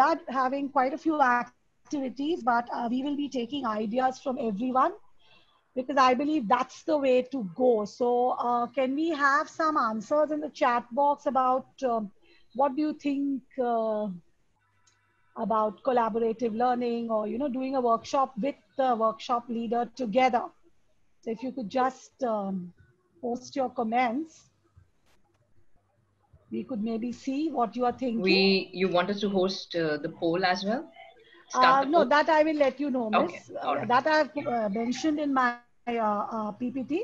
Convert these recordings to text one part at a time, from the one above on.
are having quite a few activities, but we will be taking ideas from everyone because I believe that's the way to go. So can we have some answers in the chat box about what do you think about collaborative learning, or doing a workshop with the workshop leader together? So if you could just post your comments, we could maybe see what you are thinking. You want us to host the poll as well? Start the No, poll? that I will let you know, Okay, miss. all right. That I have mentioned in my PPT.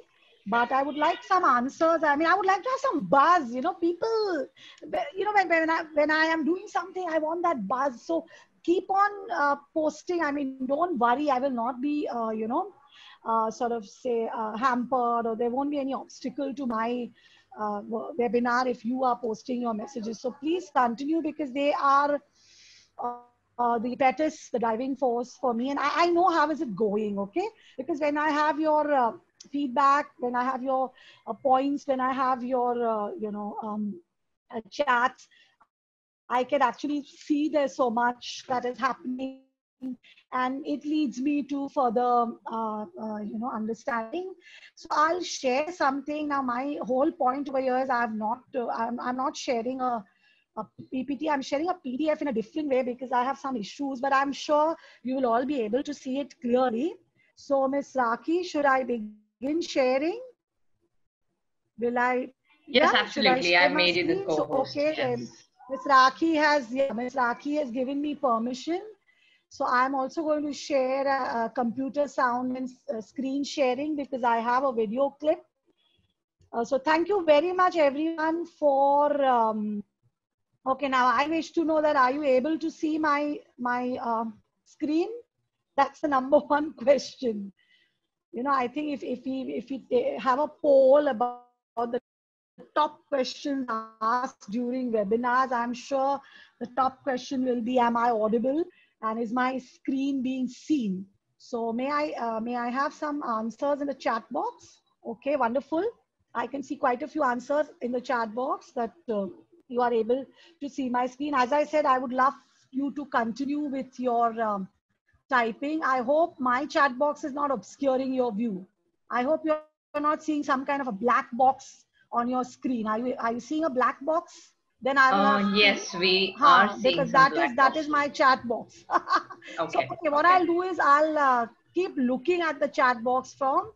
But I would like some answers. I mean, I would like to have some buzz. People, when I am doing something, I want that buzz. So keep on posting. I mean, don't worry. I will not be, sort of say hampered, or there won't be any obstacle to my webinar if you are posting your messages. So please continue, because they are the impetus, the driving force for me. And I know how is it going, okay? Because when I have your feedback, when I have your points, when I have your, chats, I can actually see there's so much that is happening, and it leads me to further, understanding. So I'll share something. Now, my whole point over here is I'm not sharing a PPT. I'm sharing a PDF in a different way because I have some issues, but I'm sure you will all be able to see it clearly. So, Miss Raki, should I begin sharing? Will I? Yeah, Yes, should I absolutely. share I've my made you the screen? So, co-host. okay, Yes. Miss Raki has given me permission. So I'm also going to share computer sound and screen sharing because I have a video clip. So thank you very much, everyone, for. Okay, now I wish to know that are you able to see my screen? That's the number one question. I think if we have a poll about the top questions asked during webinars, I'm sure the top question will be, am I audible, and is my screen being seen? So may I have some answers in the chat box? Okay, wonderful. I can see quite a few answers in the chat box that you are able to see my screen. As I said, I would love you to continue with your typing. I hope my chat box is not obscuring your view. I hope you're not seeing some kind of a black box on your screen. Are you seeing a black box? Then I will have to, Yes, we are because seeing some black that is boxes. my chat box. So Okay, okay, what okay. I'll do is I'll keep looking at the chat box from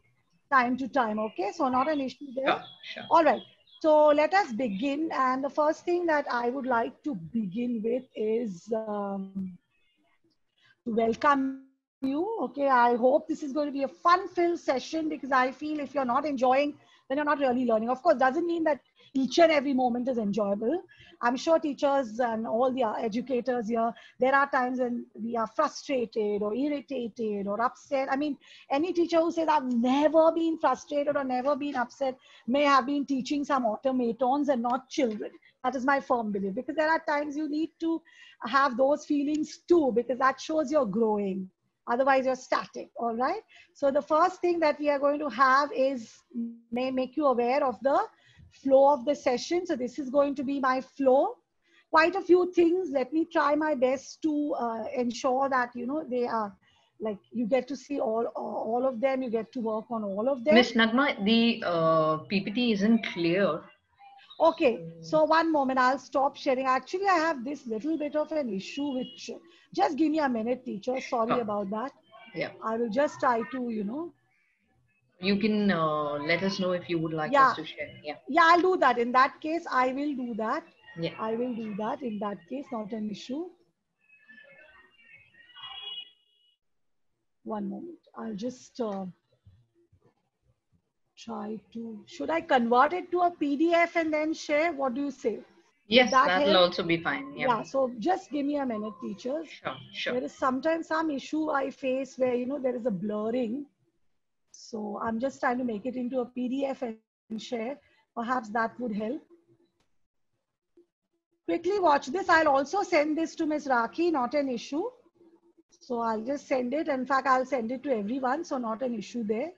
time to time. Okay, so not an issue there. Sure, sure. All right. So let us begin. And the first thing that I would like to begin with is to welcome you. Okay, I hope this is going to be a fun-filled session, because I feel if you're not enjoying, then you're not really learning. Of course, doesn't mean that each and every moment is enjoyable. I'm sure teachers and all the educators here, there are times when we are frustrated or irritated or upset. I mean, any teacher who says, I've never been frustrated or never been upset may have been teaching some automatons and not children. That is my firm belief, because there are times you need to have those feelings too, because that shows you're growing. Otherwise, you're static. All right. So the first thing that we are going to have is, may make you aware of the flow of the session. So this is going to be my flow. Quite a few things. Let me try my best to ensure that they are, like, you get to see all of them. You get to work on all of them. Miss Nagma, the PPT isn't clear. Okay, so one moment, I'll stop sharing. Actually, I have this little bit of an issue, which, just give me a minute, teacher. Sorry Sure. about that. Yeah. I will just try to, You can let us know if you would like us yeah, to share. Yeah. yeah, I'll do that. In that case, I will do that. Yeah. I will do that in that case, not an issue. One moment. I'll just try to, should I convert it to a PDF and then share? What do you say? Would Yes, that that'll help? also be fine. Yeah. Yeah, so just give me a minute, teachers. Sure, sure. There is sometimes some issue I face where, there is a blurring. So I'm just trying to make it into a PDF and share. Perhaps that would help. Quickly watch this. I'll also send this to Ms. Raki, not an issue. So I'll just send it. In fact, I'll send it to everyone. So not an issue there.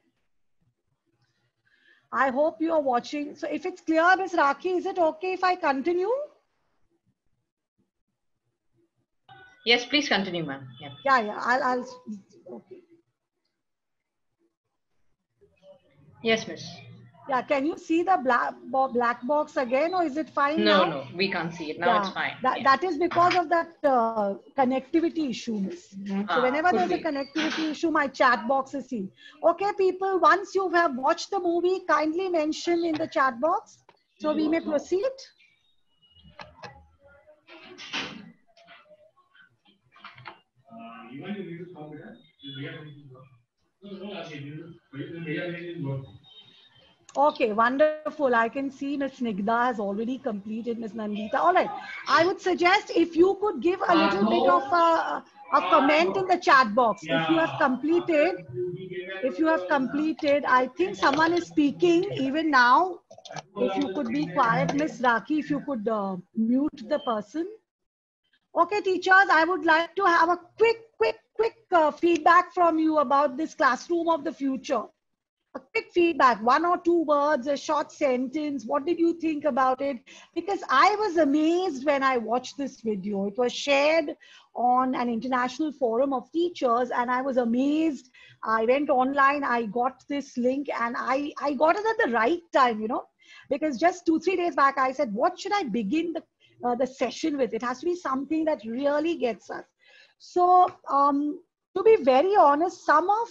I hope you are watching. So if it's clear, Ms. Raki, is it okay if I continue? Yes, please continue, ma'am. Yeah. Yeah. I'll. Okay. Yes, miss. Yeah. Can you see the black box again, or is it fine No, now? no, we can't see it. Now it's Yeah. fine. That Yeah. that is because of that connectivity issue, miss. So whenever Could there's a be. connectivity issue, my chat box is seen. Okay, people. Once you have watched the movie, kindly mention in the chat box, so we may proceed. Okay, wonderful. I can see Miss Nigda has already completed, Miss Nandita. All right. I would suggest if you could give a little bit of a comment in the chat box. If you have completed, I think someone is speaking even now. If you could be quiet, Miss Raki, if you could mute the person. Okay, teachers, I would like to have a quick feedback from you about this classroom of the future. A quick feedback, 1 or 2 words, a short sentence. What did you think about it? Because I was amazed when I watched this video. It was shared on an international forum of teachers, and I was amazed. I went online, I got this link, and I got it at the right time, because just 2, 3 days back, I said, what should I begin the session with? It has to be something that really gets us. So, to be very honest, some of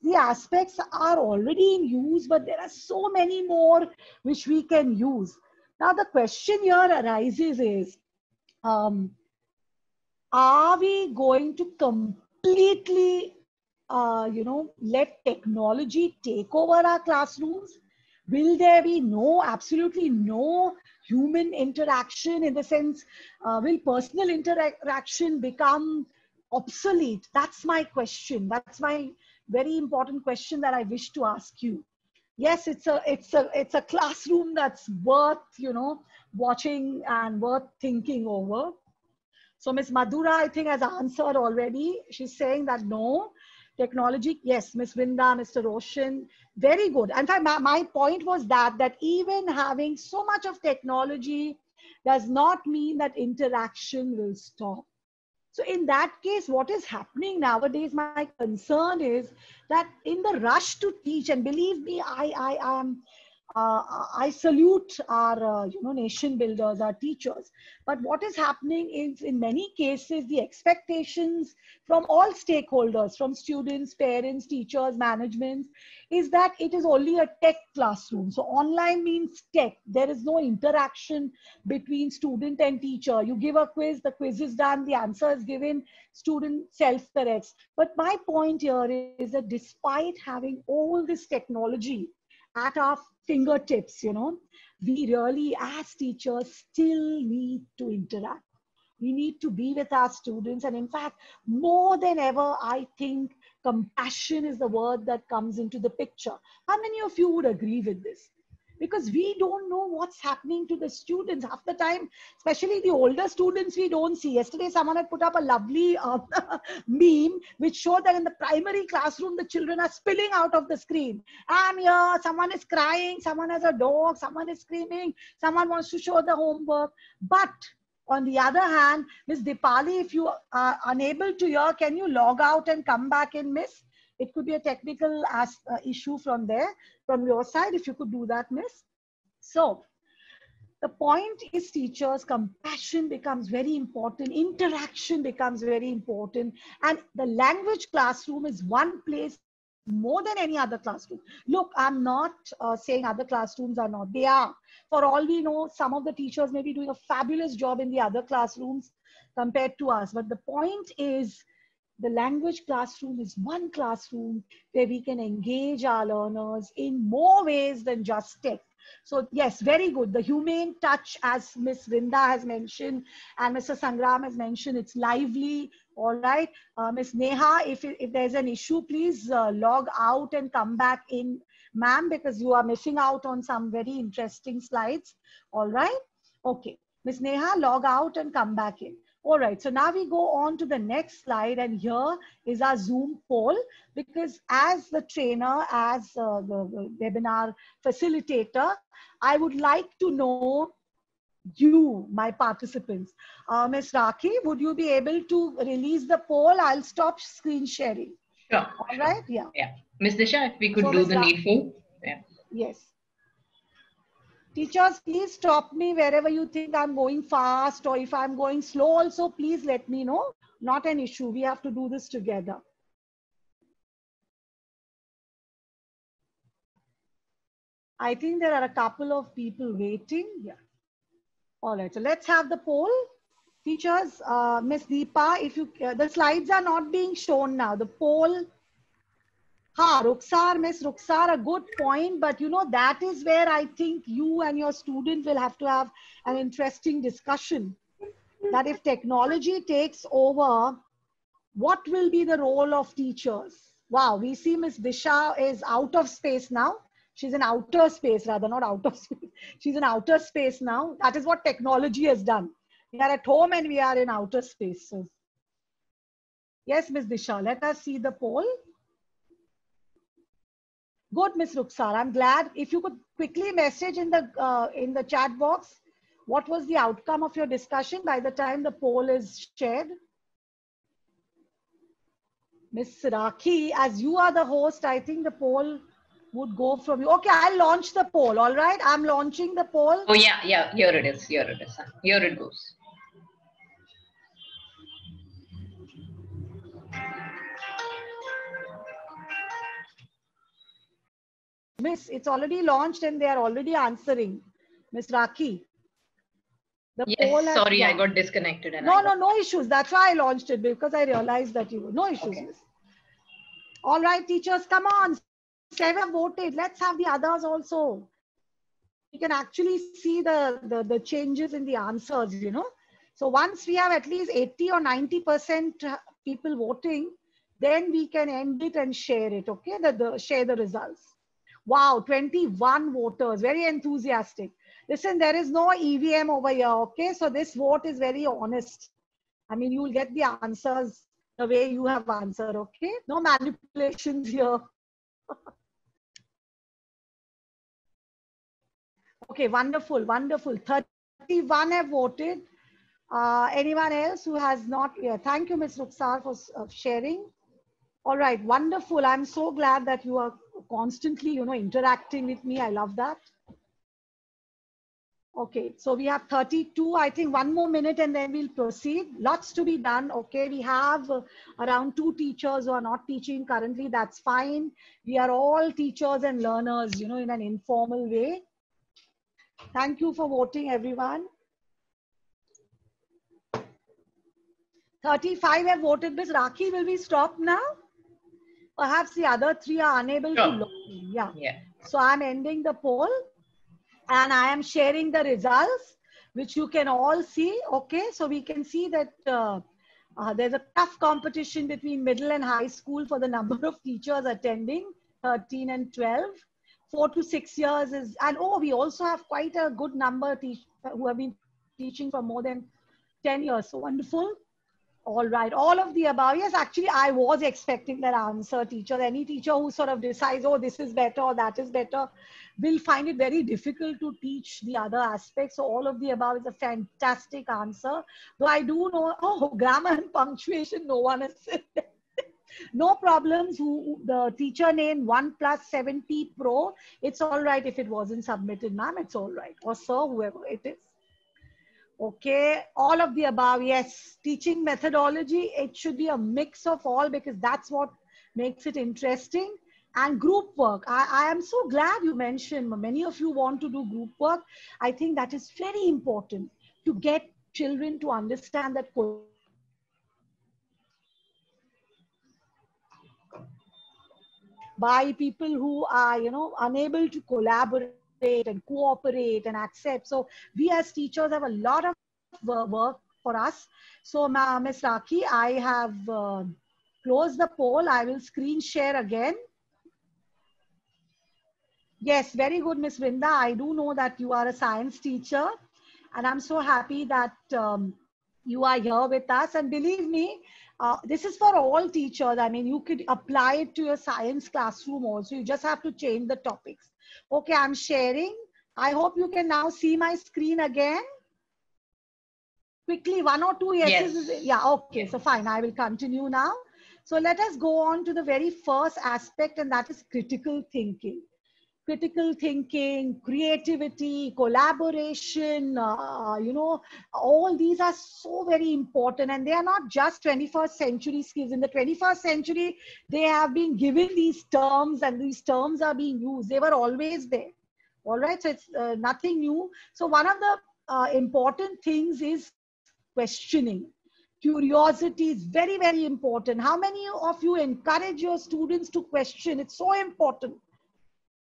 the aspects are already in use, but there are so many more which we can use. Now, the question here arises is, um, are we going to completely, let technology take over our classrooms? Will there be absolutely no human interaction, in the sense, will personal interaction become obsolete? That's my question. That's my very important question that I wish to ask you. Yes, it's a classroom that's worth, watching and worth thinking over. So Miss Madhura, I think, has answered already. She's saying that no, technology, yes. Miss Vinda, Mr. Roshan, very good. In fact, my point was that even having so much of technology does not mean that interaction will stop. So in that case, what is happening nowadays, my concern is that in the rush to teach, and believe me, I salute our nation builders, our teachers. But what is happening is, in many cases, the expectations from all stakeholders, from students, parents, teachers, management, is that it is only a tech classroom. So online means tech. There is no interaction between student and teacher. You give a quiz, the quiz is done, the answer is given, student self-corrects. But my point here is that despite having all this technology at our fingertips, we really, as teachers, still need to interact. We need to be with our students. And in fact, more than ever, I think compassion is the word that comes into the picture. How many of you would agree with this? Because we don't know what's happening to the students half the time, especially the older students. We don't see. Yesterday someone had put up a lovely meme which showed that in the primary classroom the children are spilling out of the screen. I'm here, someone is crying, someone has a dog, someone is screaming, someone wants to show the homework. But on the other hand, Miss Dipali, if you are unable to hear, can you log out and come back in, Miss? It could be a technical issue from there, from your side, if you could do that, Miss. So the point is, teachers, compassion becomes very important. Interaction becomes very important. And the language classroom is one place more than any other classroom. Look, I'm not saying other classrooms are not. They are. For all we know, some of the teachers may be doing a fabulous job in the other classrooms compared to us. But the point is, the language classroom is one classroom where we can engage our learners in more ways than just tech. So yes, very good. The humane touch, as Miss Vinda has mentioned and Mr. Sangram has mentioned, it's lively. All right. Miss Neha, if there's an issue, please log out and come back in, ma'am, because you are missing out on some very interesting slides. All right. Okay. Miss Neha, log out and come back in. All right, so now we go on to the next slide, and here is our Zoom poll, because as the trainer, as the webinar facilitator, I would like to know you, my participants. Ms. Rakhi, would you be able to release the poll? I'll stop screen sharing. Sure. All Sure. right? Yeah. Yeah. Miss Disha, if we could So, do Ms. the needful. Yeah. Yes. Teachers, please stop me wherever you think I'm going fast, or if I'm going slow also, please let me know. Not an issue. We have to do this together. I think there are a couple of people waiting. Yeah. All right. So let's have the poll. Teachers, Miss Deepa, if you, the slides are not being shown now. The poll. Ha, Ruksar, Miss Ruksar, a good point. But you know, that is where I think you and your student will have to have an interesting discussion. That if technology takes over, what will be the role of teachers? Wow, we see Miss Disha is out of space now. She's in outer space, rather, not out of space. She's in outer space now. That is what technology has done. We are at home and we are in outer space. So, yes, Miss Disha, let us see the poll. Good, Miss Ruksar. I'm glad. If you could quickly message in the chat box, what was the outcome of your discussion by the time the poll is shared? Miss Rakhi, as you are the host, I think the poll would go from you. Okay, I'll launch the poll. All right, I'm launching the poll. Oh yeah, yeah. Here it is. Here it is. Here it goes. Miss, it's already launched and they are already answering. Miss Rakhi, the poll Yes. has, Sorry, I yeah. got disconnected. And No issues. That's why I launched it, because I realized that you were, no issues, Okay. Miss. All right, teachers, come on. 7 voted. Let's have the others also. You can actually see the changes in the answers, you know. So once we have at least 80 or 90% people voting, then we can end it and share it, okay? Share the results. Wow, 21 voters, very enthusiastic. Listen, there is no EVM over here, okay? So this vote is very honest. I mean, you will get the answers the way you have answered, okay? No manipulations here. Okay, wonderful, wonderful. 31 have voted. Anyone else who has not? Yeah, thank you, Ms. Ruksar, for sharing. All right, wonderful. I'm so glad that you are constantly, you know, interacting with me. I love that. Okay, so we have 32. I think one more minute and then we'll proceed. Lots to be done. Okay, we have around 2 teachers who are not teaching currently. That's fine. We are all teachers and learners, you know, in an informal way. Thank you for voting, everyone. 35 have voted. Ms. Rakhi, will we stop now? Perhaps the other 3 are unable to log in. Yeah. So I'm ending the poll and I am sharing the results, which you can all see. Okay. So we can see that there's a tough competition between middle and high school for the number of teachers attending, 13 and 12. 4 to 6 years is, and oh, we also have quite a good number who have been teaching for more than 10 years. So wonderful. All right, all of the above. Yes, actually, I was expecting that answer, teacher. Any teacher who sort of decides, oh, this is better or that is better, will find it very difficult to teach the other aspects. So all of the above is a fantastic answer. Though I do know, oh, grammar and punctuation, no one has said that. No problems. Who the teacher named 1+70 Pro. It's all right if it wasn't submitted, ma'am. It's all right. Or sir, whoever it is. Okay, all of the above, yes. Teaching methodology, it should be a mix of all because that's what makes it interesting. And group work, I am so glad you mentioned, many of you want to do group work. I think that is very important to get children to understand that by people who are, you know, unable to collaborate and cooperate and accept. So we as teachers have a lot of work for us. So Ms. Rakhi, I have closed the poll. I will screen share again. Yes, very good, Ms. Vrinda. I do know that you are a science teacher and I'm so happy that you are here with us. And believe me, this is for all teachers. I mean, you could apply it to your science classroom also. You just have to change the topics. Okay, I'm sharing. I hope you can now see my screen again. Quickly, one or two yeses. Yes. Yeah, okay. Yes. So fine, I will continue now. So let us go on to the very first aspect, and that is critical thinking. Critical thinking, creativity, collaboration, all these are so very important, and they are not just 21st century skills. In the 21st century, they have been given these terms, and these terms are being used. They were always there. All right, so it's nothing new. So one of the important things is questioning. Curiosity is very, very important. How many of you encourage your students to question? It's so important.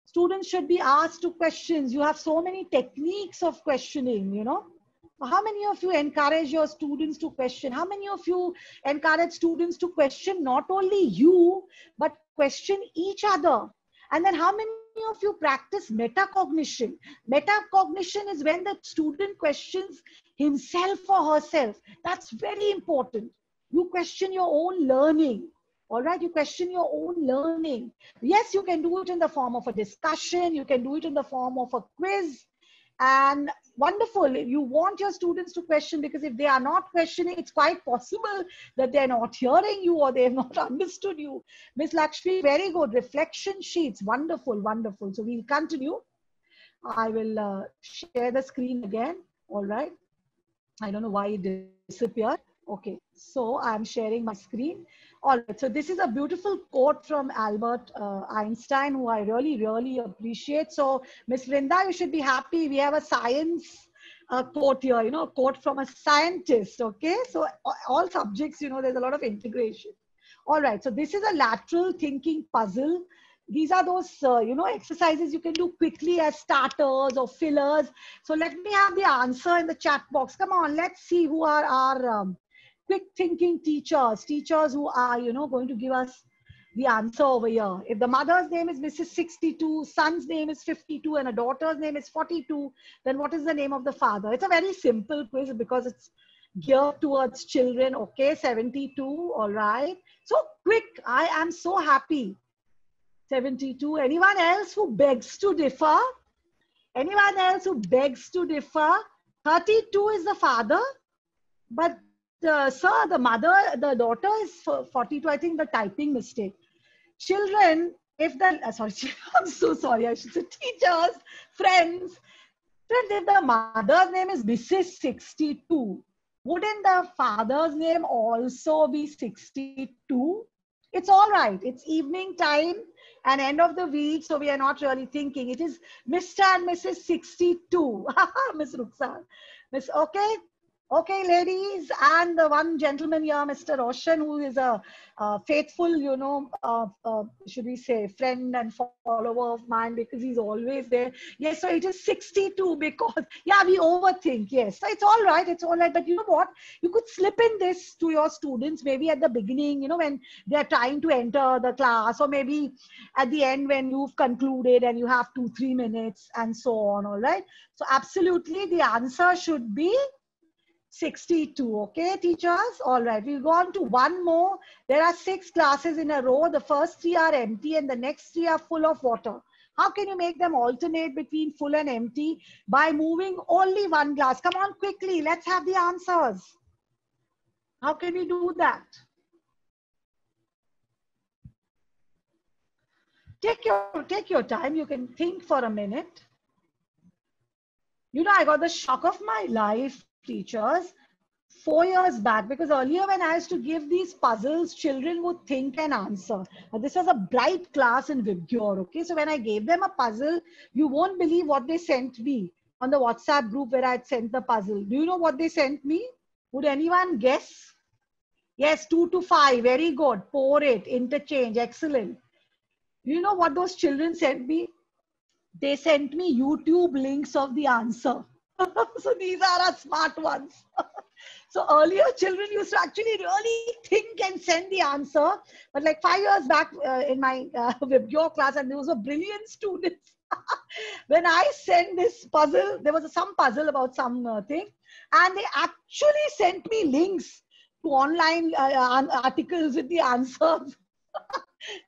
Students should be asked to questions. You have so many techniques of questioning, you know. How many of you encourage your students to question? How many of you encourage students to question not only you, but question each other? And then how many of you practice metacognition? Metacognition is when the student questions himself or herself. That's very important. You question your own learning. All right, you question your own learning. Yes, you can do it in the form of a discussion. You can do it in the form of a quiz. And wonderful, you want your students to question, because if they are not questioning, it's quite possible that they're not hearing you or they have not understood you. Miss Lakshmi, very good. Reflection sheets, wonderful, wonderful. So we'll continue. I will share the screen again. All right. I don't know why it disappeared. Okay, so I'm sharing my screen. All right, so this is a beautiful quote from Albert Einstein, who I really, really appreciate. So, Miss Linda, you should be happy. We have a science quote here, you know, a quote from a scientist. Okay, so all subjects, you know, there's a lot of integration. All right, so this is a lateral thinking puzzle. These are those, exercises you can do quickly as starters or fillers. So let me have the answer in the chat box. Come on, let's see who are our quick thinking teachers. Teachers who are, going to give us the answer over here. If the mother's name is Mrs. 62, son's name is 52, and a daughter's name is 42, then what is the name of the father? It's a very simple quiz because it's geared towards children. Okay, 72, all right. So quick, I am so happy. 72. Anyone else who begs to differ? Anyone else who begs to differ? 32 is the father, but sir, the daughter is 42. I think the typing mistake. Children, if the, sorry, I'm so sorry, I should say teachers, friends, if the mother's name is Mrs. 62, wouldn't the father's name also be 62? It's all right. It's evening time and end of the week, so we are not really thinking. It is Mr. and Mrs. 62. Miss Rukhsar. Miss, okay. Okay, ladies, and the one gentleman here, Mr. Roshan, who is a faithful, should we say, friend and follower of mine, because he's always there. Yes, so it is 62 because, yeah, we overthink. Yes, so it's all right. It's all right. But you know what? You could slip in this to your students, maybe at the beginning, when they're trying to enter the class, or maybe at the end when you've concluded and you have 2-3 minutes and so on. All right. So absolutely, the answer should be 62. Okay, teachers? All right, we'll go on to one more. There are 6 classes in a row. The first 3 are empty and the next 3 are full of water. How can you make them alternate between full and empty? By moving only one glass. Come on, quickly. Let's have the answers. How can we do that? Take your time. You can think for a minute. I got the shock of my life, teachers, 4 years back, because earlier when I used to give these puzzles, children would think and answer. This was a bright class in Vibgyor, okay? So when I gave them a puzzle, you won't believe what they sent me on the WhatsApp group where I had sent the puzzle. Do you know what they sent me? Would anyone guess? Yes, 2 to 5, very good. Pour it, interchange, excellent. Do you know what those children sent me? They sent me YouTube links of the answer. So these are our smart ones. So earlier children used to actually really think and send the answer. But like 5 years back in my Vibgyor class, and those were brilliant students. When I sent this puzzle, there was some puzzle about some thing, and they actually sent me links to online articles with the answers.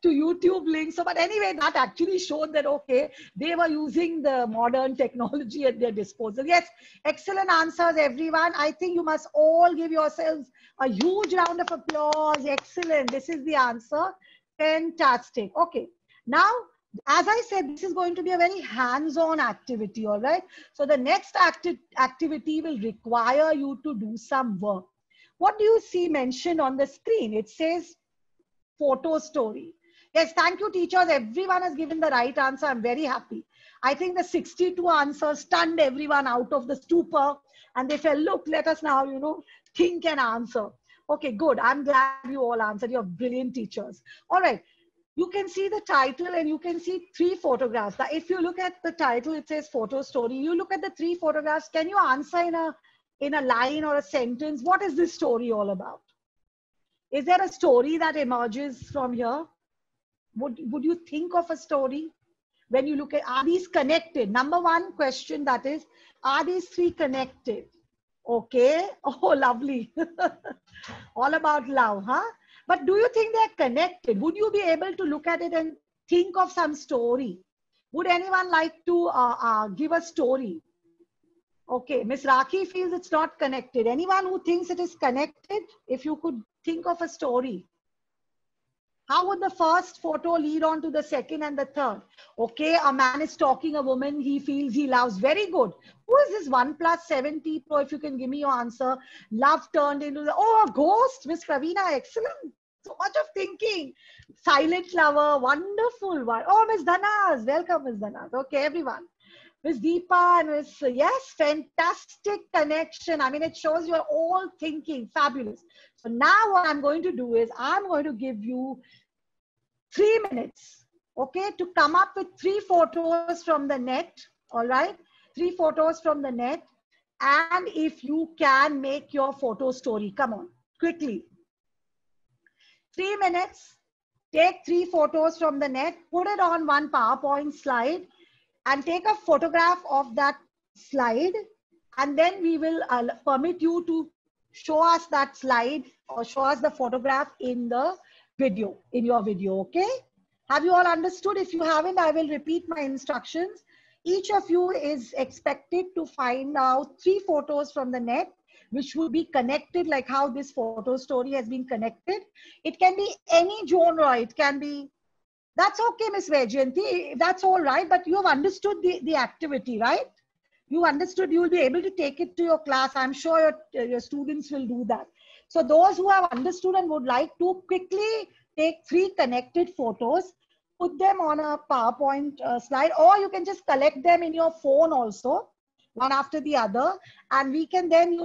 to YouTube links. So, but anyway, that actually showed that, okay, they were using the modern technology at their disposal. Yes, excellent answers, everyone. I think you must all give yourselves a huge round of applause. Excellent. This is the answer. Fantastic. Okay. Now, as I said, this is going to be a very hands-on activity, all right? So the next activity will require you to do some work. What do you see mentioned on the screen? It says photo story. Yes, thank you, teachers. Everyone has given the right answer. I'm very happy. I think the 62 answers stunned everyone out of the stupor, and they felt, look, let us now, think and answer. Okay, good. I'm glad you all answered. You're brilliant teachers. All right. You can see the title and you can see 3 photographs. Now, if you look at the title, it says photo story. You look at the 3 photographs. Can you answer in a line or a sentence? What is this story all about? Is there a story that emerges from here? Would you think of a story when you look at, are these connected? Number one question, that is, are these 3 connected? Okay. Oh, lovely. All about love, huh? But do you think they're connected? Would you be able to look at it and think of some story? Would anyone like to give a story? Okay, Miss Rakhi feels it's not connected. Anyone who thinks it is connected, if you could think of a story. How would the first photo lead on to the second and the third? Okay, a man is talking a woman he feels he loves. Very good. Who is this 1+70 Pro? If you can give me your answer. Love turned into the, oh, a ghost. Miss Pravina, excellent. So much of thinking. Silent lover, wonderful one. Oh, Miss Dhanas. Welcome, Miss Dhanas. Okay, everyone. Miss Deepa and Miss, yes, fantastic connection. I mean, it shows you're all thinking. Fabulous. So now what I'm going to do is I'm going to give you 3 minutes, okay, to come up with 3 photos from the net, all right? 3 photos from the net. And if you can make your photo story, come on, quickly. 3 minutes, take 3 photos from the net, put it on one PowerPoint slide, and take a photograph of that slide. And then we will permit you to show us that slide or show us the photograph in the video, in your video, okay? Have you all understood? If you haven't, I will repeat my instructions. Each of you is expected to find out 3 photos from the net, which will be connected, like how this photo story has been connected. It can be any genre. It can be, that's okay, Miss Vajayanti, that's all right, but you have understood the activity, right? You understood, you will be able to take it to your class. I'm sure your students will do that. So those who have understood and would like to quickly take 3 connected photos, put them on a PowerPoint slide, or you can just collect them in your phone also, one after the other, and we can then,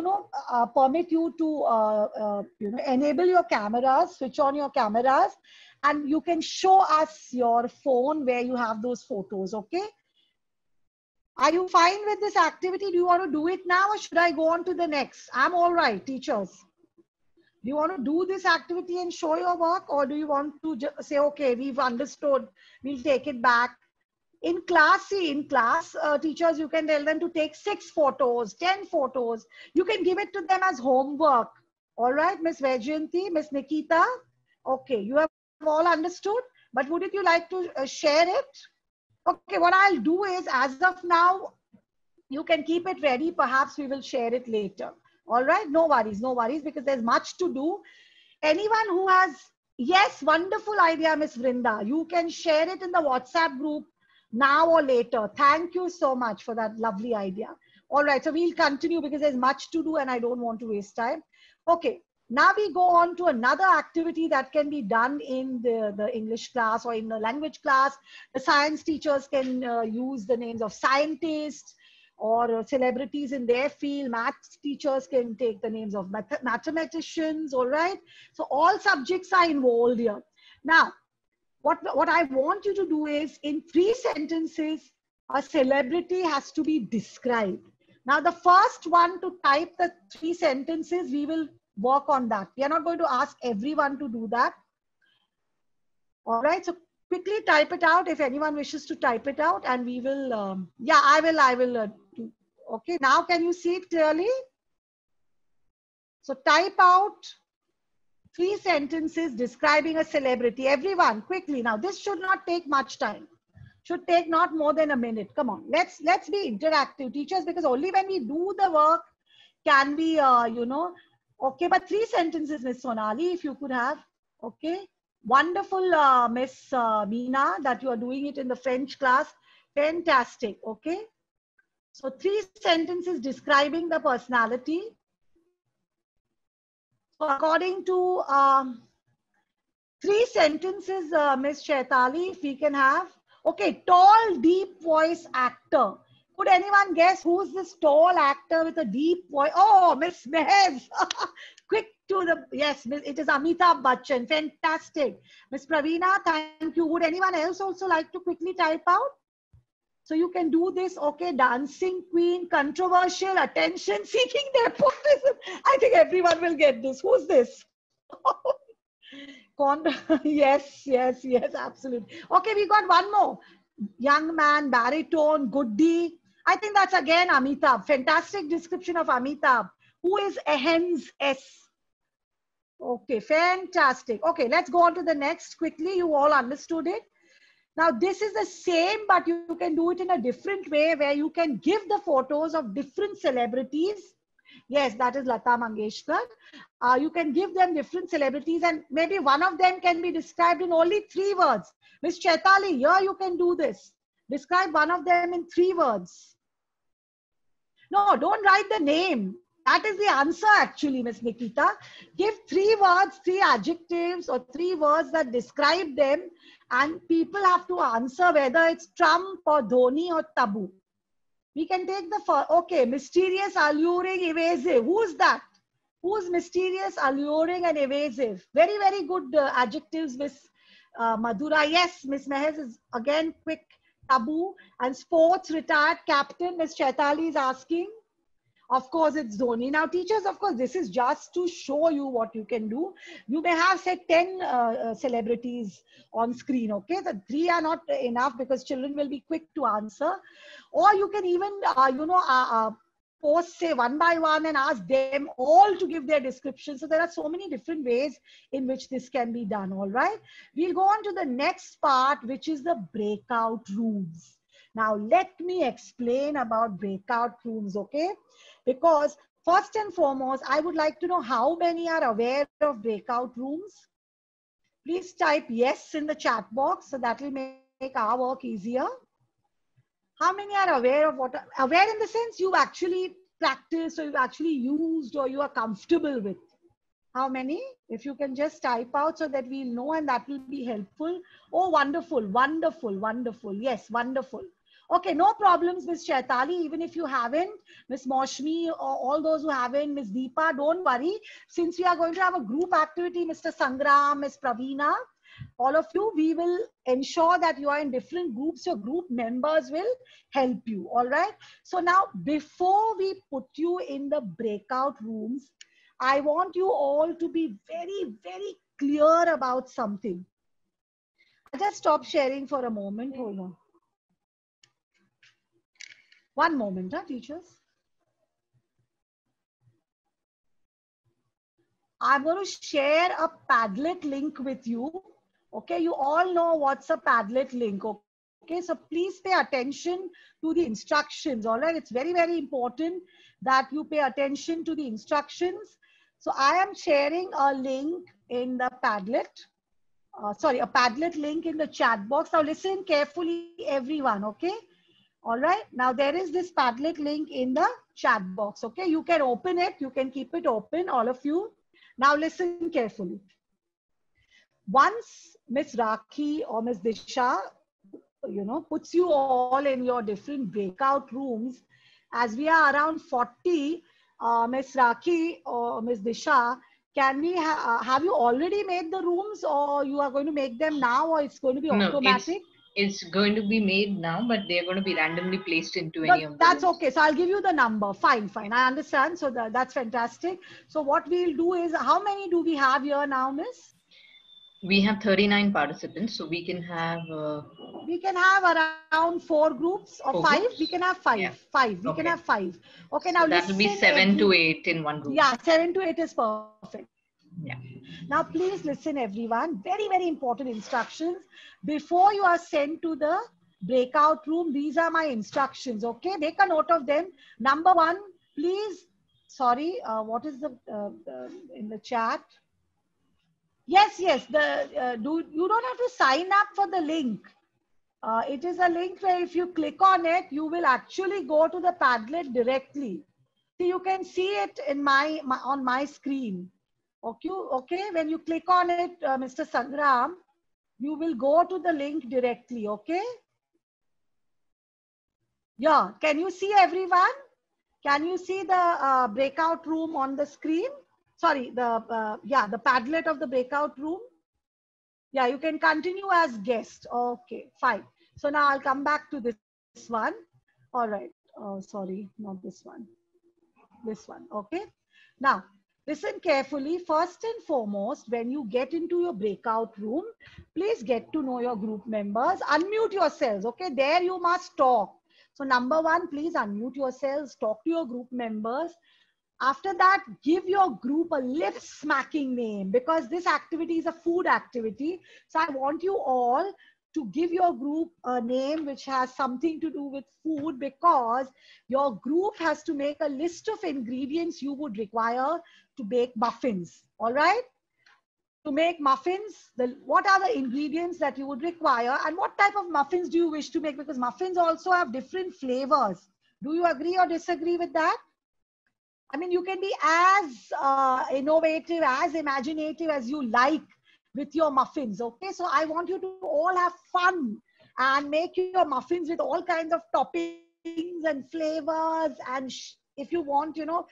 permit you to, enable your cameras, switch on your cameras, and you can show us your phone where you have those photos, okay? Are you fine with this activity? Do you want to do it now or should I go on to the next? I'm all right, teachers. Do you want to do this activity and show your work, or do you want to say, okay, we've understood, we'll take it back? In class, teachers, you can tell them to take 6 photos, 10 photos. You can give it to them as homework. All right, Miss Vajayanti, Miss Nikita. Okay, you have all understood, but would you like to share it? Okay, what I'll do is, as of now, you can keep it ready. Perhaps we will share it later. All right, no worries, because there's much to do. Anyone who has, yes, wonderful idea, Miss Vrinda. You can share it in the WhatsApp group now or later. Thank you so much for that lovely idea. All right, so we'll continue because there's much to do and I don't want to waste time. Okay, now we go on to another activity that can be done in the English class or in the language class. The science teachers can use the names of scientists or celebrities in their field. Maths teachers can take the names of mathematicians, all right? So all subjects are involved here. Now, what I want you to do is, in 3 sentences, a celebrity has to be described. Now, the first one to type the 3 sentences, we will work on that. We are not going to ask everyone to do that. All right, so quickly type it out if anyone wishes to type it out, and we will, yeah, I will do. Okay, now can you see it clearly? So type out 3 sentences describing a celebrity. Everyone, quickly. Now, this should not take much time. Should take not more than a minute. Come on, let's be interactive, teachers, because only when we do the work can we, you know. Okay, but 3 sentences, Miss Sonali, if you could have. Okay, wonderful, Miss Meena, that you are doing it in the French class. Fantastic. Okay, so 3 sentences describing the personality. So according to 3 sentences, Miss Chaitali, if we can have. Okay, tall, deep voice actor. Could anyone guess who's this tall actor with a deep voice? Oh, Miss Mehez. Quick to the, yes, it is Amitabh Bachchan. Fantastic. Miss Praveena, thank you. Would anyone else also like to quickly type out? So you can do this. Okay, dancing queen, controversial, attention seeking, nepotism. I think everyone will get this. Who's this? Yes, yes, yes, absolutely. Okay, we got one more. Young man, baritone, goody. I think that's again Amitabh. Fantastic description of Amitabh. Who is Ehens S? Okay, fantastic. Okay, let's go on to the next quickly. You all understood it. Now, this is the same, but you can do it in a different way where you can give the photos of different celebrities. Yes, that is Lata Mangeshkar. You can give them different celebrities and maybe one of them can be described in only 3 words. Miss Chaitali, here you can do this. Describe one of them in 3 words. No, don't write the name. That is the answer actually, Miss Nikita. Give 3 words, 3 adjectives or 3 words that describe them, and people have to answer whether it's Trump or Dhoni or Tabu. We can take the first. Okay, mysterious, alluring, evasive. Who's that? Who's mysterious, alluring, and evasive? Very, very good adjectives, Miss Madhura. Yes, Miss Mehez is again quick. Tabu. And sports, retired captain, Miss Chaitali is asking. Of course, it's Dhoni. Now, teachers, of course, this is just to show you what you can do. You may have, say, 10 celebrities on screen, okay? The 3 are not enough because children will be quick to answer. Or you can even, post, say, one by one and ask them all to give their description. So there are so many different ways in which this can be done, all right? We'll go on to the next part, which is the breakout rooms. Now, let me explain about breakout rooms, okay? Because first and foremost, I would like to know how many are aware of breakout rooms. Please type yes in the chat box, so that will make our work easier. How many are aware of what? Aware in the sense you've actually practiced or you've actually used or you are comfortable with. How many? If you can just type out so that we'll know, and that will be helpful. Oh, wonderful, wonderful, wonderful. Yes, wonderful. Okay, no problems, Miss Chaitali. Even if you haven't, Miss Moshmi, or all those who haven't, Miss Deepa, don't worry. Since we are going to have a group activity, Mr. Sangram, Miss Praveena, all of you, we will ensure that you are in different groups. Your group members will help you. All right. So now, before we put you in the breakout rooms, I want you all to be very, very clear about something. I'll just stop sharing for a moment. Hold on. One moment, teachers. I'm going to share a Padlet link with you. Okay, you all know what's a Padlet link. Okay, so please pay attention to the instructions. All right, it's very, very important that you pay attention to the instructions. So I am sharing a link in the Padlet. A Padlet link in the chat box. Now listen carefully, everyone. Okay. All right. Now there is this Padlet link in the chat box. Okay. You can open it. You can keep it open, all of you. Now listen carefully. Once Miss Rakhi or Miss Disha, puts you all in your different breakout rooms, as we are around 40, Miss Rakhi or Miss Disha, can we have you already made the rooms, or you are going to make them now, or it's going to be automatic? It's going to be made now, but they're going to be randomly placed into any of the That's rooms. okay. So I'll give you the number. Fine, fine. I understand. So that's fantastic. So what we'll do is, how many do we have here now, Miss? We have 39 participants, so we can have... we can have around 4 groups or 5. Groups? We can have 5. Yeah. 5. We can have 5. Okay, so now that will be 7 to 8 in one group. Yeah, 7 to 8 is perfect. Yeah. Now, please listen, everyone. Very, very important instructions. Before you are sent to the breakout room, these are my instructions. Okay, make a note of them. Number one, please. Sorry, what is the in the chat? Yes, yes. You don't have to sign up for the link. It is a link where if you click on it, you will actually go to the Padlet directly. See, you can see it in on my screen. Okay. When you click on it, Mr. Sangram, you will go to the link directly. Okay. Yeah. Can you see everyone? Can you see the breakout room on the screen? Sorry, the Padlet of the breakout room. Yeah, you can continue as guest. Okay, fine. So now I'll come back to this one. All right. Oh, sorry, not this one. This one. Okay. Now, listen carefully. First and foremost, when you get into your breakout room, please get to know your group members. Unmute yourselves. Okay. There you must talk. So number one, please unmute yourselves. Talk to your group members. After that, give your group a lip smacking name, because this activity is a food activity. So I want you all to give your group a name which has something to do with food, because your group has to make a list of ingredients you would require to bake muffins. All right? To make muffins, what are the ingredients that you would require, and what type of muffins do you wish to make? Because muffins also have different flavors. Do you agree or disagree with that? I mean, you can be as innovative, as imaginative as you like with your muffins, okay? So I want you to all have fun and make your muffins with all kinds of toppings and flavors. And if you want, you know,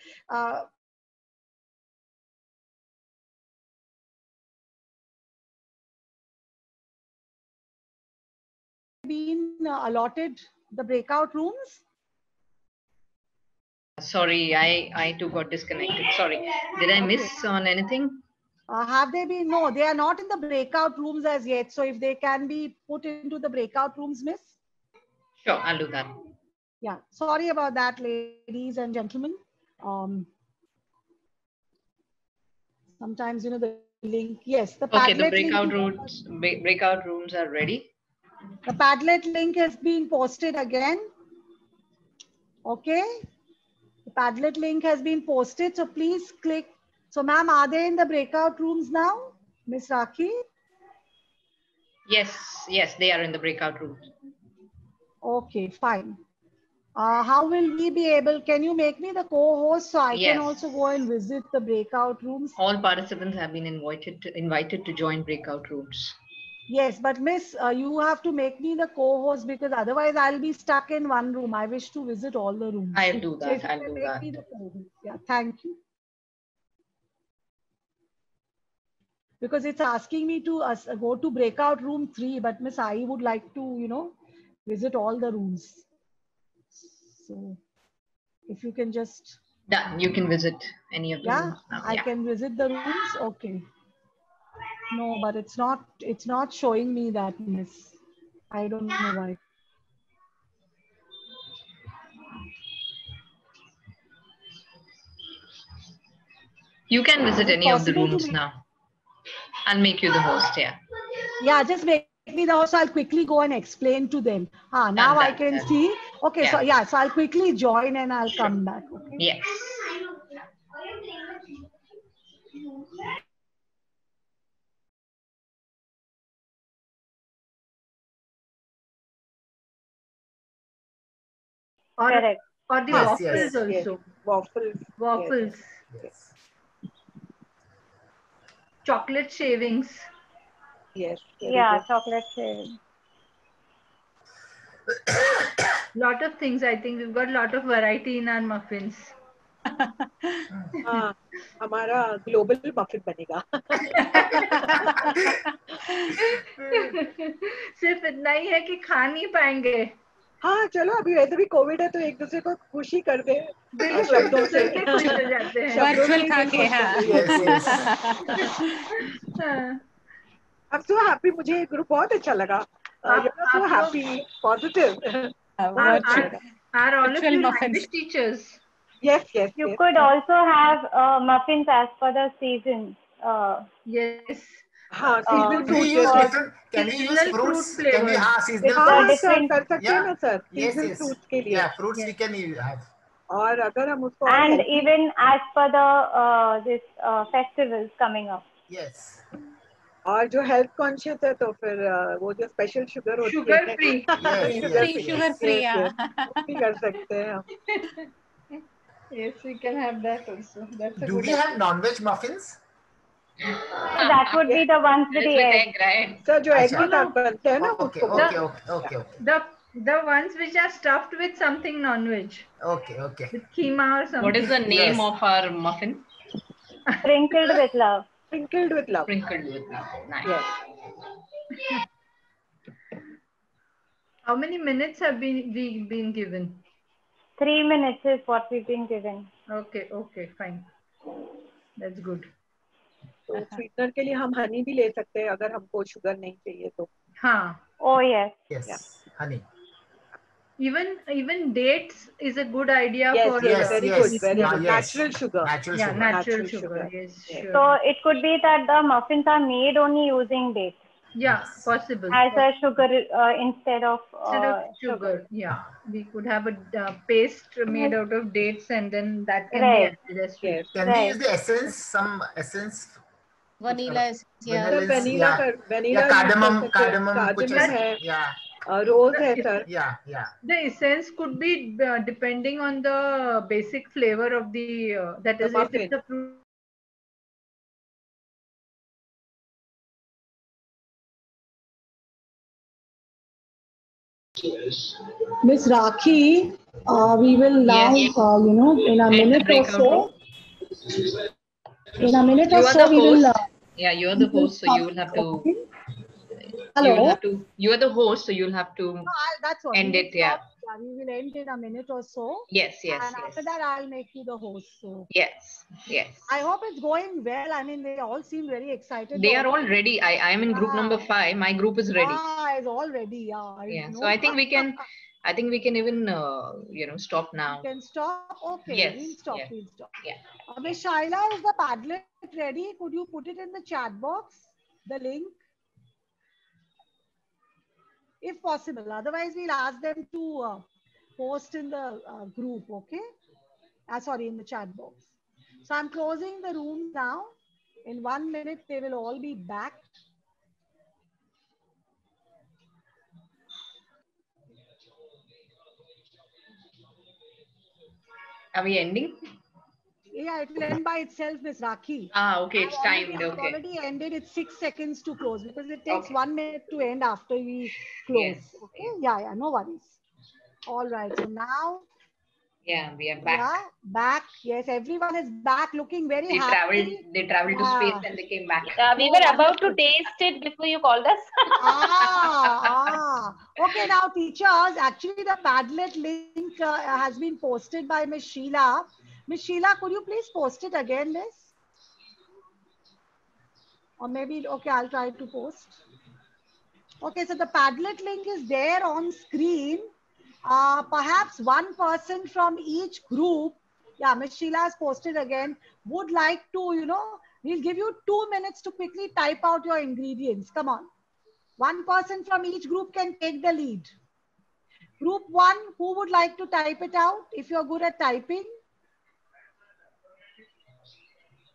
been allotted the breakout rooms? Sorry, I too got disconnected. Sorry. Did I miss on anything? Have they been? No, they are not in the breakout rooms as yet. So if they can be put into the breakout rooms, miss? Sure, I'll do that. Yeah, sorry about that, ladies and gentlemen. Sometimes, you know, the link, yes, the Padlet the breakout rooms are ready. The Padlet link has been posted again. Okay. The Padlet link has been posted. So please click. So ma'am, are they in the breakout rooms now? Miss Rakhi? Yes, they are in the breakout rooms. Okay, fine. How will we be able, can you make me the co-host so I can also go and visit the breakout rooms? All participants have been invited to join breakout rooms. Yes, but miss, you have to make me the co-host, because otherwise I'll be stuck in one room. I wish to visit all the rooms. I'll do that. So I'll do that. Me the co-host. Yeah, thank you. Because it's asking me to go to breakout room 3, but miss, I would like to, you know, visit all the rooms. So if you can just... Done. You can visit any of the rooms now. I can visit the rooms. Okay. No, but it's not showing me that, miss. I don't know why. You can visit any of the rooms now. I'll make you the host, yeah. Yeah, just make me the host. I'll quickly go and explain to them. Now I can see. Okay, so so I'll quickly join and I'll come back. Okay. Yes. Correct. Or the waffles also. Yes. Waffles. Yes. Chocolate shavings. Yes. Yeah, chocolate shavings. Lot of things. I think we've got a lot of variety in our muffins. हाँ, हमारा global muffin बनेगा. सिर्फ इतना ही है कि खा नहीं पाएंगे. हाँ, चलो अभी वैसे भी कोविड है तो एक दूसरे को खुशी कर दे. शब्दों से खुश हो जाते हैं. वर्चुअल खा के. हाँ. I'm so happy. मुझे ये ग्रुप बहुत अच्छा लगा. You're so happy, positive. Are all of you language teachers? Yes. You could also have muffins as per the season. Yes. हाँ, Do seasonal we fruit use जैसे different? Can we use Seasonal fruits? fruit Can we? flavors. Seasonal हाँ fruits. Sir different कर सकते हैं Yeah. ना sir, Yes. Seasonal Yes. Fruits के लिए. Yeah. Fruits Yes. we can have. और अगर हम उसको और and healthy, even as per the this festivals coming up. Yes. और जो हेल्थ कॉन्शियस है तो फिर वो जो स्पेशल शुगर होती Sugar है free. Yes. sugar Yes. free, sugar free, yes, yeah. yes, वो भी कर सकते हैं हम. Yes, we can have that also. That's a Do good we have idea. non-veg muffins? So that would be the ones with That is the with egg. egg, right? Sir जो egg अच्छा. के साथ बनते हैं ना Okay. उसको Okay. बोलते हैं. Okay. Okay. Okay. The ones which are stuffed with something non-veg, Okay. Okay. with keema or something. What is the name Yes. of our muffin? Sprinkled with love. Sprinkled with love. Sprinkled with love. Nice. Yes. How many minutes have we been given? 3 minutes is what we've been given. Okay, okay, fine. That's good. तो sweetener के लिए हम हनी भी ले सकते हैं अगर हमको शुगर नहीं चाहिए तो. हाँ. Oh yes. Yes. Yeah. Honey. Even dates is a good idea Yes, for yes, Yes. very yes. good, very Ah, good. yes. Natural sugar. Natural yeah, sugar. natural Natural sugar. sugar. Yes, Yes. sure. So it could be that the muffins are made only using dates Yeah, Yes. possible. as a sugar instead of Instead of sugar, yeah, we could have a paste made out of dates, and then that can Right. be added as sweet. Yes. Can we Right. use the essence? Some essence. Vanilla essence, yeah. Sir vanilla Yeah. Vanilla Yeah. Cardamom. Cardamom. कुछ cardamom ऐसे. है, Yeah. रोज है sir. Yeah. Yeah. The essence could be depending on the basic flavor of the that The is if muffin. it's a fruit. Miss Rakhi, we will now, Yes. In a Let the minute or breakout so, room. in a minute You or are so, the we will. host. Yeah, you are the host, so you will have to. Okay. You will Hello. have to. You are the host, so you'll have to That's what. end We will it. Yeah. stop. Yeah, we will end in a minute or so. Yes. Yes. And after Yes. that, I'll make you the host. So Yes. Yes. I hope it's going well. I mean, they all seem very excited. They are all ready. I am in group number 5. My group is ready. It's all ready. Yeah. Yeah. know. So I think we can. I think we can even stop now. You can stop. Okay. Yes, We'll stop. yeah. We'll stop. Yeah. Miss Shaila, is the Padlet ready? Could you put it in the chat box? The link? If possible. Otherwise, we'll ask them to post in the group. Okay. Sorry, in the chat box. So I'm closing the room now. In 1 minute, they will all be back. Are we ending? Yeah, it will end by itself, Miss Rakhi. Okay, it's timed. I've Okay. already ended. It's 6 seconds to close because it takes Okay. 1 minute to end after we close. Yes, Okay. Yeah, no worries. All right. So now, Yeah, we are back. yeah, back. Yes, everyone is back, looking very They happy. traveled to Yeah. space and they came back. we were about to taste it before you called us. Okay, now teachers, actually the Padlet link has been posted by Miss Sheila. Miss Sheila, could you please post it again, Miss? Or maybe, okay, I'll try to post. Okay, so the Padlet link is there on screen. Perhaps one person from each group, yeah, Miss Sheila has posted again, would like to, we'll give you 2 minutes to quickly type out your ingredients. Come on. One person from each group can take the lead. Group 1, who would like to type it out if you're good at typing?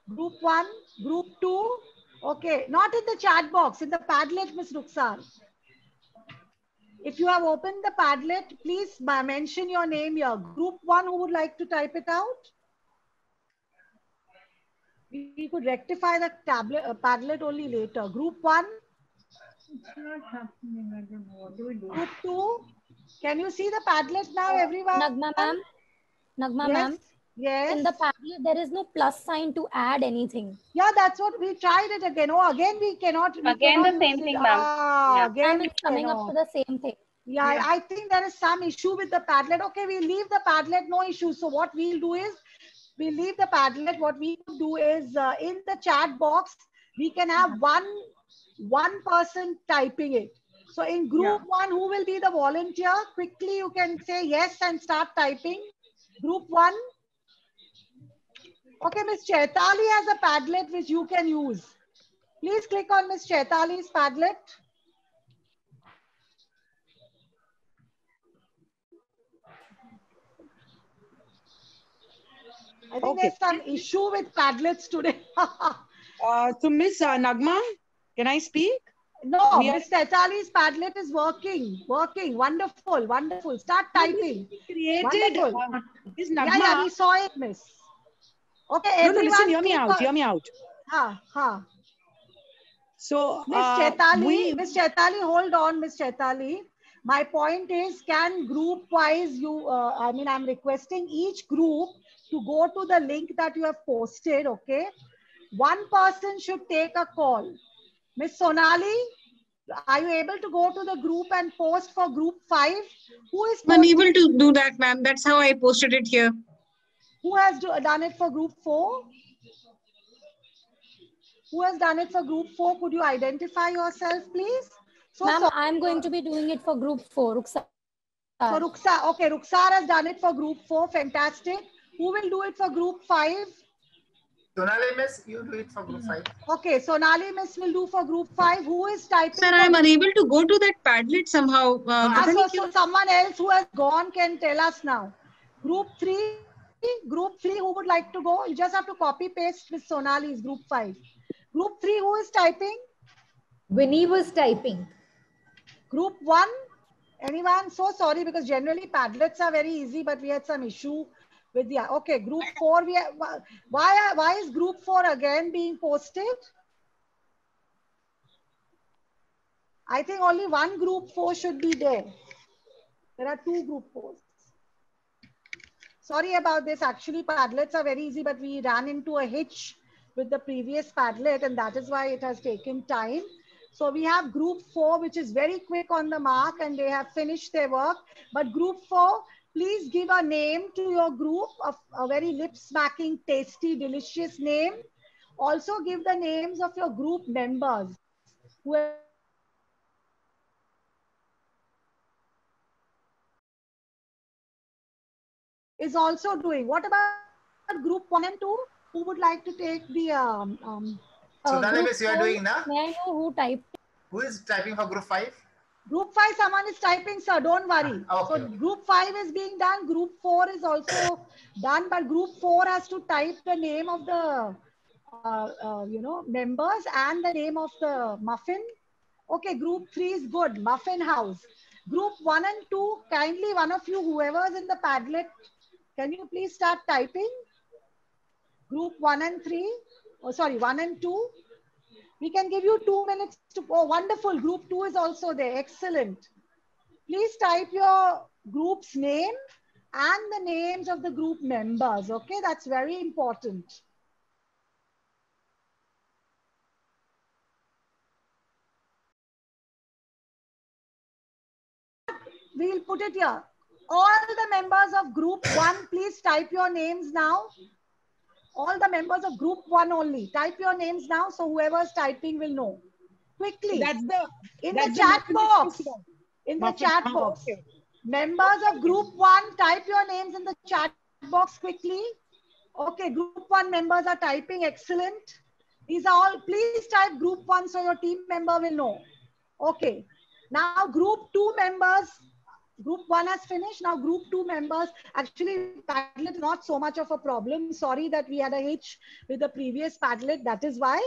Group 1, Group 2. Okay, not in the chat box, in the Padlet, Miss Rukhsar. If you have opened the Padlet, please mention your name here. Group 1, who would like to type it out? We could rectify the Padlet only later. Group 1. It's not happening. I don't know. What do we do? Group 2. Can you see the Padlet now, everyone? Nagma ma'am. Nagma Yes. ma'am. Yes. In the Padlet, there is no plus sign to add anything. Yeah, that's what we tried it again. Oh, again we cannot. We Again cannot the same use it. thing, ma'am. Yeah. Again Ma'am, it's coming up to the same thing. Yeah, I think there is some issue with the Padlet. Okay, we'll leave the Padlet, no issue. So what we'll do is, we'll leave the Padlet. What we could do is, in the chat box, we can have one person typing it. So in group 1, who will be the volunteer? Quickly, you can say yes and start typing. Group 1. Okay, Miss Chaitali has a Padlet which you can use. Please click on Miss Chaitali's Padlet. I think there's some issue with Padlets today. So Miss Nagma, can I speak? No, Miss Chaitali's Padlet is working. Wonderful, wonderful. Start typing. Created. Miss Nagma. Yeah, we saw it, Miss. Okay, no, listen, hear me out. So, Miss Chaitali, hold on, Miss Chaitali. My point is, can group wise I'm requesting each group to go to the link that you have posted, okay? One person should take a call. Miss Sonali, are you able to go to the group and post for group 5? Who is unable to do that, ma'am? That's how I posted it here. Who has done it for group 4? Who has done it for group 4? Could you identify yourself, please? So, ma'am, I'm going to be doing it for group 4. Ruksar. So Ruksar has done it for group 4. Fantastic. Who will do it for group 5? Sonali Miss, you do it for group 5. Okay, Sonali Miss will do for group 5. Who is typing? Sir, I'm unable to go to that Padlet somehow. So someone else who has gone can tell us now. Group 3, who would like to go? You just have to copy paste with Sonali's group 5. Group 3, who is typing? Winnie was typing. Group 1, anyone? So sorry, because generally Padlets are very easy, but we had some issue with the, okay, group 4, why is group 4 again being posted? I think only one group 4 should be there. There are 2 group 4s. Sorry about this. Actually, Padlets are very easy, but we ran into a hitch with the previous Padlet, and that is why it has taken time. So we have group 4, which is very quick on the mark, and they have finished their work. But group 4, please give a name to your group, of a very lip-smacking, tasty, delicious name. Also give the names of your group members. Whoever is also doing. What about group 1 and 2? Who would like to take the Sonali Miss, you are doing now? May I know who typed? Who is typing for group 5? Group 5, someone is typing, sir. Don't worry. Okay. So group 5 is being done. Group 4 is also done, but group 4 has to type the name of the members and the name of the muffin. Okay, group 3 is good. Muffin House. Group 1 and 2, kindly one of you, whoever is in the Padlet, can you please start typing? Group 1 and 3. Oh, sorry, 1 and 2. We can give you 2 minutes to, oh, wonderful. Group 2 is also there. Excellent. Please type your group's name and the names of the group members. Okay, that's very important. We'll put it here. All the members of group 1, please type your names now. All the members of group 1 only. Type your names now, so whoever is typing will know. Quickly. In the chat box. Okay. Members of group 1, type your names in the chat box quickly. Okay, group 1 members are typing. Excellent. These are all, please type group 1 so your team member will know. Okay. Now group 2 members. Group 1 has finished. Now group 2 members. Actually, Padlet is not so much of a problem. Sorry that we had a hitch with the previous Padlet. That is why.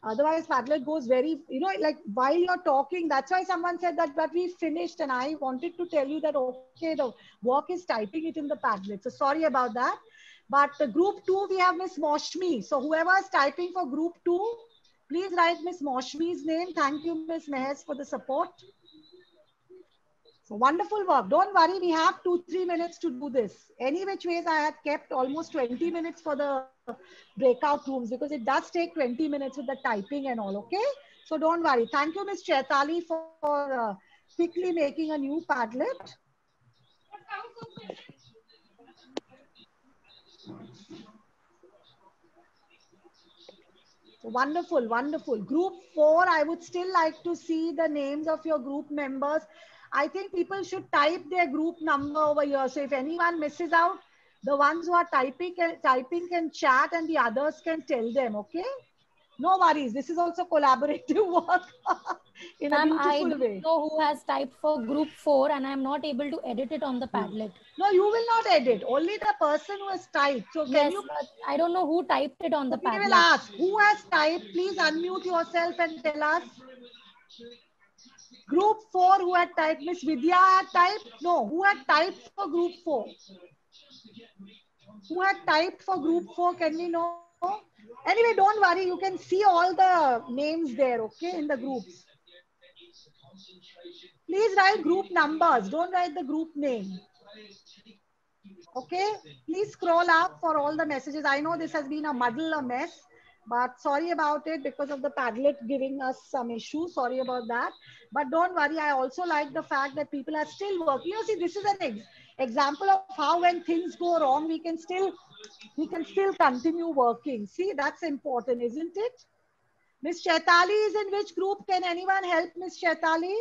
Otherwise, Padlet goes very, like while you're talking, that's why someone said that, but we finished, and I wanted to tell you that, okay, the work is typing it in the Padlet. So sorry about that. But the group 2, we have Miss Moshmi. So whoever is typing for group 2, please write Miss Moshmi's name. Thank you, Miss Mehes, for the support. So wonderful work. Don't worry, we have 2-3 minutes to do this. Any which ways, I had kept almost 20 minutes for the breakout rooms because it does take 20 minutes with the typing and all, okay? So don't worry. Thank you, Ms. Chaitali, for quickly making a new Padlet. Wonderful, wonderful. Group 4, I would still like to see the names of your group members. I think people should type their group number over here. So if anyone misses out, The ones who are typing can chat and the others can tell them, okay? No worries. This is also collaborative work in a beautiful I don't way. know who has typed for group 4 and I'm not able to edit it on the Padlet. No, you will not edit. Only the person who has typed. So can you? But I don't know who typed it on the We Padlet. will ask who has typed. Please unmute yourself and tell us. Group 4 who had typed. Miss Vidya had typed. No, who had typed for group 4? Who had typed for group 4? Can we know? Anyway, don't worry. You can see all the names there, okay, in the groups. Please write group numbers. Don't write the group name. Okay. Please scroll up for all the messages. I know this has been a muddle, a mess, but sorry about it because of the Padlet giving us some issue. Sorry about that. But don't worry. I also like the fact that people are still working. You see, this is an example of how when things go wrong, we can still continue working. See, that's important, isn't it? Miss Chaitali is in which group? Can anyone help Miss Chaitali?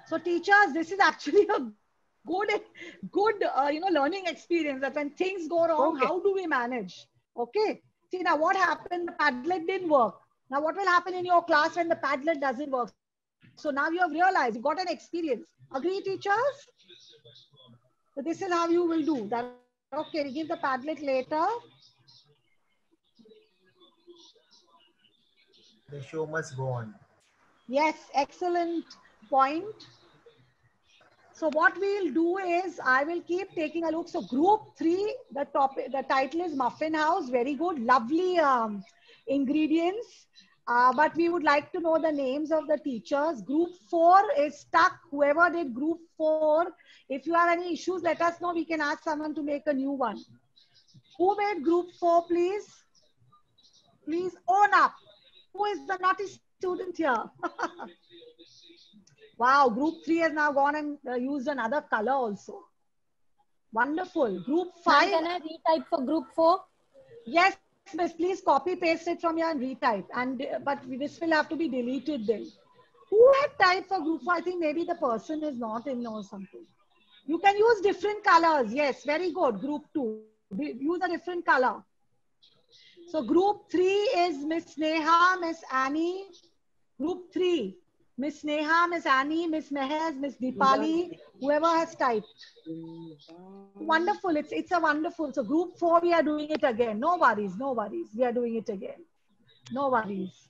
So teachers, this is actually a good learning experience, that when things go wrong, how do we manage? Okay. See, now what happened? The Padlet didn't work. Now what will happen in your class when the Padlet doesn't work? So now you have realized, you got an experience. Agree, teachers? So this is how you will do that. Okay, we give the Padlet later. The show must go on. Yes, excellent point. So what we'll do is, I will keep taking a look. So group 3, the title is Muffin House. Very good, lovely ingredients. But we would like to know the names of the teachers. Group 4 is stuck. Whoever did group 4, if you have any issues, let us know. We can ask someone to make a new one. Who made group 4, please? Please own up. Who is the naughty student here? Wow, group 3 has now gone and used another color also. Wonderful. Group 5. Can I retype for group 4? Yes, miss, please copy paste it from here and retype. But this will have to be deleted then. Who had typed for group 4? I think maybe the person is not in or something. You can use different colors. Yes, very good. Group 2. Use a different color. So group 3 is Miss Neha, Miss Annie. Group 3. Miss Neha, Miss Annie, Miss Mehez, Miss Deepali, whoever has typed. Wonderful. It's a wonderful. So group 4, we are doing it again. No worries, no worries. We are doing it again. No worries.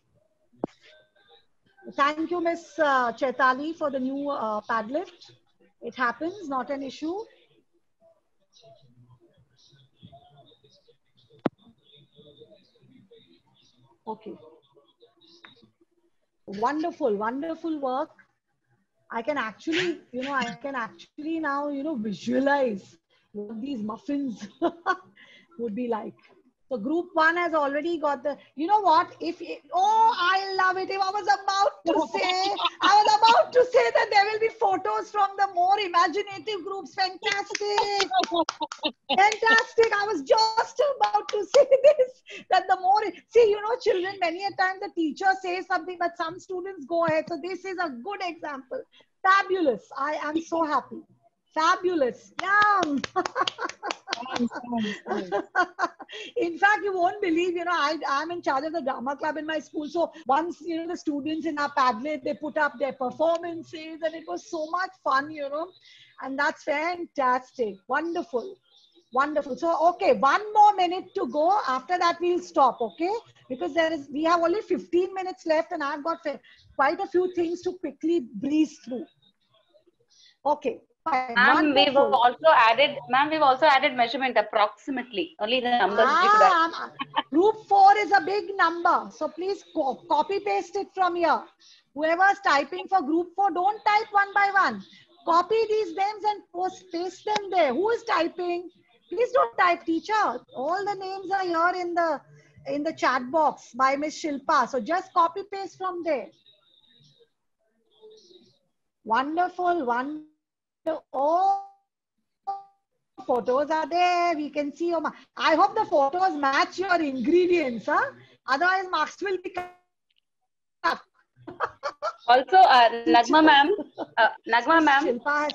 Thank you, Miss Chaitali, for the new Padlet. It happens, not an issue. Okay. Wonderful, wonderful work. I can actually, now, visualize what these muffins would be like. So group 1 has already got the, you know what? Oh, I love it. If I was about to say that there will be photos from the more imaginative groups. Fantastic. Fantastic. I was just about to say this, that the more, see, children, many a time the teacher says something, but some students go ahead. So this is a good example. Fabulous. I am so happy. Fabulous. Yum. In fact, you won't believe, I'm in charge of the drama club in my school. So once, the students in our Padlet, they put up their performances and it was so much fun, and that's fantastic. Wonderful. Wonderful. So, okay, 1 more minute to go. After that, we'll stop, okay? Because we have only 15 minutes left and I've got quite a few things to quickly breeze through. Okay. Ma'am, we've also added measurement approximately. Only the numbers. Group 4 is a big number. So please copy paste it from here. Whoever's typing for group 4, don't type one by one. Copy these names and paste them there. Who is typing? Please don't type, teacher. All the names are here in the chat box by Miss Shilpa. So just copy paste from there. Wonderful, wonderful. Oh, photos are there. We can see. I hope the photos match your ingredients. Huh? Otherwise, marks will be cut. Also, Nagma ma'am, Nagma ma'am, Shilpa has,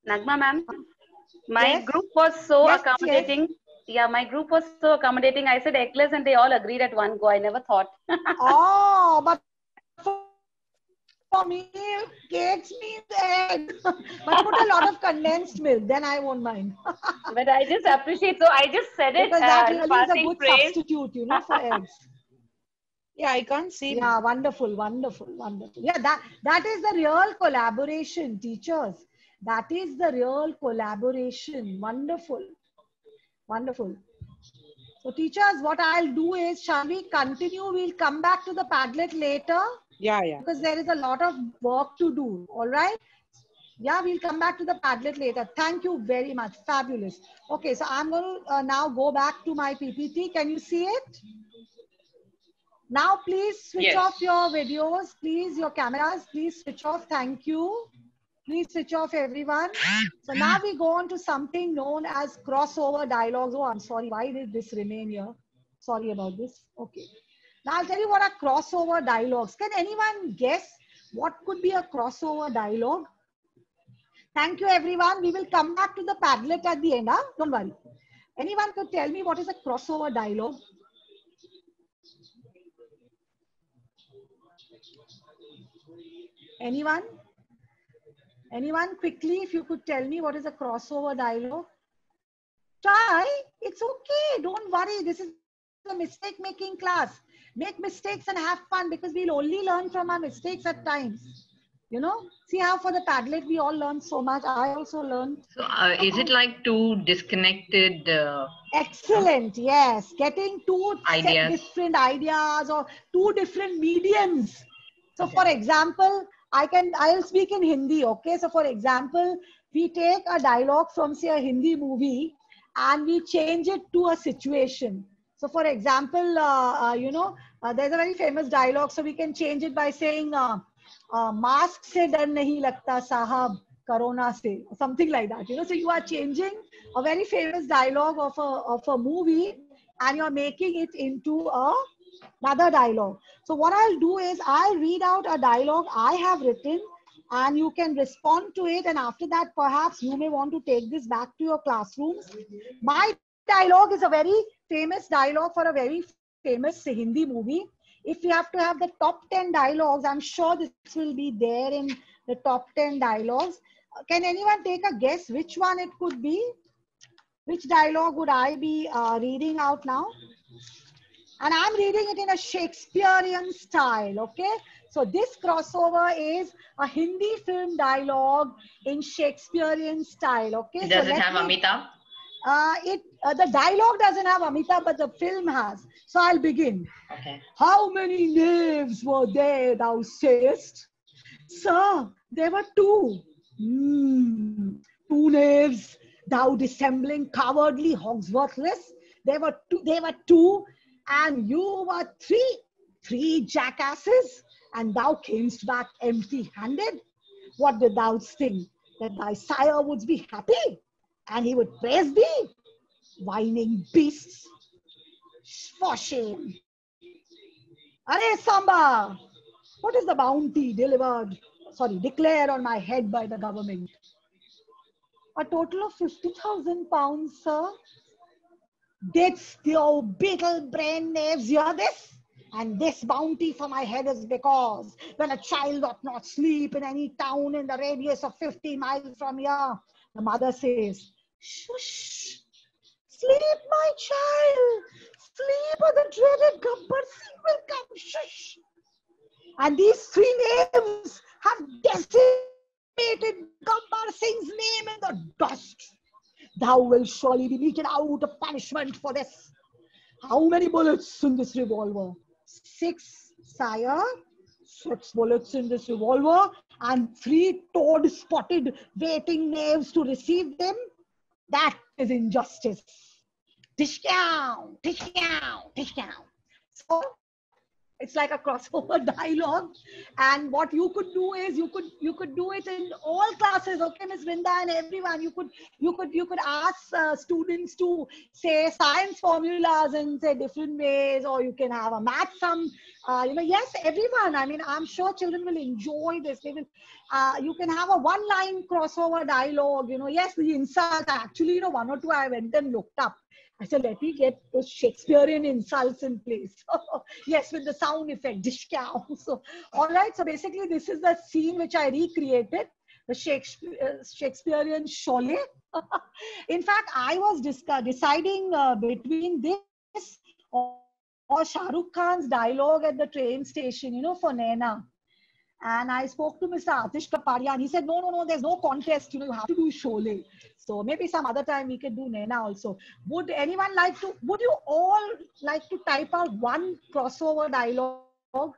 Nagma ma'am, my yes, group was so yes, accommodating. Yeah, my group was so accommodating. I said eggless and they all agreed at one go. I never thought. Oh, but for me, cakes means egg. But put a lot of condensed milk, then I won't mind. But I just appreciate. So I just said it Because that in really is a passing good phrase. substitute, you know, for eggs. Yeah, I can't see. Yeah, wonderful, wonderful, wonderful. Yeah, that is the real collaboration, teachers. That is the real collaboration. Wonderful, wonderful. So teachers, what I'll do is, shall we continue? We'll come back to the Padlet later. Yeah, yeah. Because there is a lot of work to do. All right. Yeah, we'll come back to the Padlet later. Thank you very much. Fabulous. Okay, so I'm going to now go back to my PPT. Can you see it? Now, please switch Yes. off your videos. Please, your cameras. Please switch off. Thank you. Please switch off, everyone. So now we go on to something known as crossover dialogues. Oh, I'm sorry. Why did this remain here? Sorry about this. Okay. Now I'll tell you what are crossover dialogues. Can anyone guess what could be a crossover dialogue? Thank you, everyone. We will come back to the Padlet at the end. Huh? Don't worry. Anyone could tell me what is a crossover dialogue? Anyone? Anyone quickly, if you could tell me what is a crossover dialogue? Try. It's okay. Don't worry. This is a mistake making class. Make mistakes and have fun because we'll only learn from our mistakes at times. You know, see how for the Padlet we all learn so much. I also learned. So is it like two disconnected Excellent. Yes. Getting two ideas? different ideas or two different mediums. So for example, I'll speak in Hindi. Okay. So for example, we take a dialogue from say a Hindi movie and we change it to a situation. So for example, you know, there's a very famous dialogue. So we can change it by saying, mask se dar nahi lagta sahab, corona se, something like that. You know, so you are changing a very famous dialogue of a movie and you're making it into another dialogue. So what I'll do is I'll read out a dialogue I have written and you can respond to it. And after that, perhaps you may want to take this back to your classrooms. My dialogue is a very famous dialogue for a very famous Hindi movie. If we have to have the top 10 dialogues, I'm sure this will be there in the top 10 dialogues. Can anyone take a guess which one it could be? Which dialogue would I be reading out now? And I'm reading it in a Shakespearean style, okay? So this crossover is a Hindi film dialogue in Shakespearean style, okay? Does it have Amitabh? The dialogue doesn't have Amitabh, but the film has. So I'll begin. Okay. How many knaves were there, thou sayest? Sir, there were two. Two knaves, thou dissembling, cowardly, hogsworthless. There were two, and you were three jackasses, and thou camest back empty-handed. What did thou think? That thy sire would be happy, and he would praise thee? Whining beasts. For shame. Are Samba, what is the bounty declared on my head by the government? A total of 50,000 pounds, sir. Didst thou beetle brain knaves hear this? And this bounty for my head is because when a child doth not sleep in any town in the radius of 50 miles from here, the mother says, shush, sleep, my child, sleep or the dreaded Gabbar Singh will come, shush. And these three names have decimated Gabbar Singh's name in the dust. Thou wilt surely be meted out a punishment for this. How many bullets in this revolver? 6, sire. 6 bullets in this revolver and 3 toad-spotted waiting knaves to receive them. That is injustice. Tish down, tish down, tish down. So It's like a crossover dialogue, and what you could do is you could do it in all classes. Okay, Miss Vrinda and everyone, you could ask students to say science formulas in say different ways, or you can have a math sum. Yes, everyone. I mean, I'm sure children will enjoy this. They will. You can have a one-line crossover dialogue. Yes, the insults. Actually, one or two I went and looked up. I said, let me get those Shakespearean insults in place. Yes, with the sound effect, dish cow. So, all right. So basically, this is the scene which I recreated, the Shakespearean Sholay. In fact, I was deciding between this or Shah Rukh Khan's dialogue at the train station, for Naina. And I spoke to Mr. Atish Kapadia, and he said, no, there's no contest. You have to do Sholay. So maybe some other time we can do Naina also. Would you all like to type out one crossover dialogue?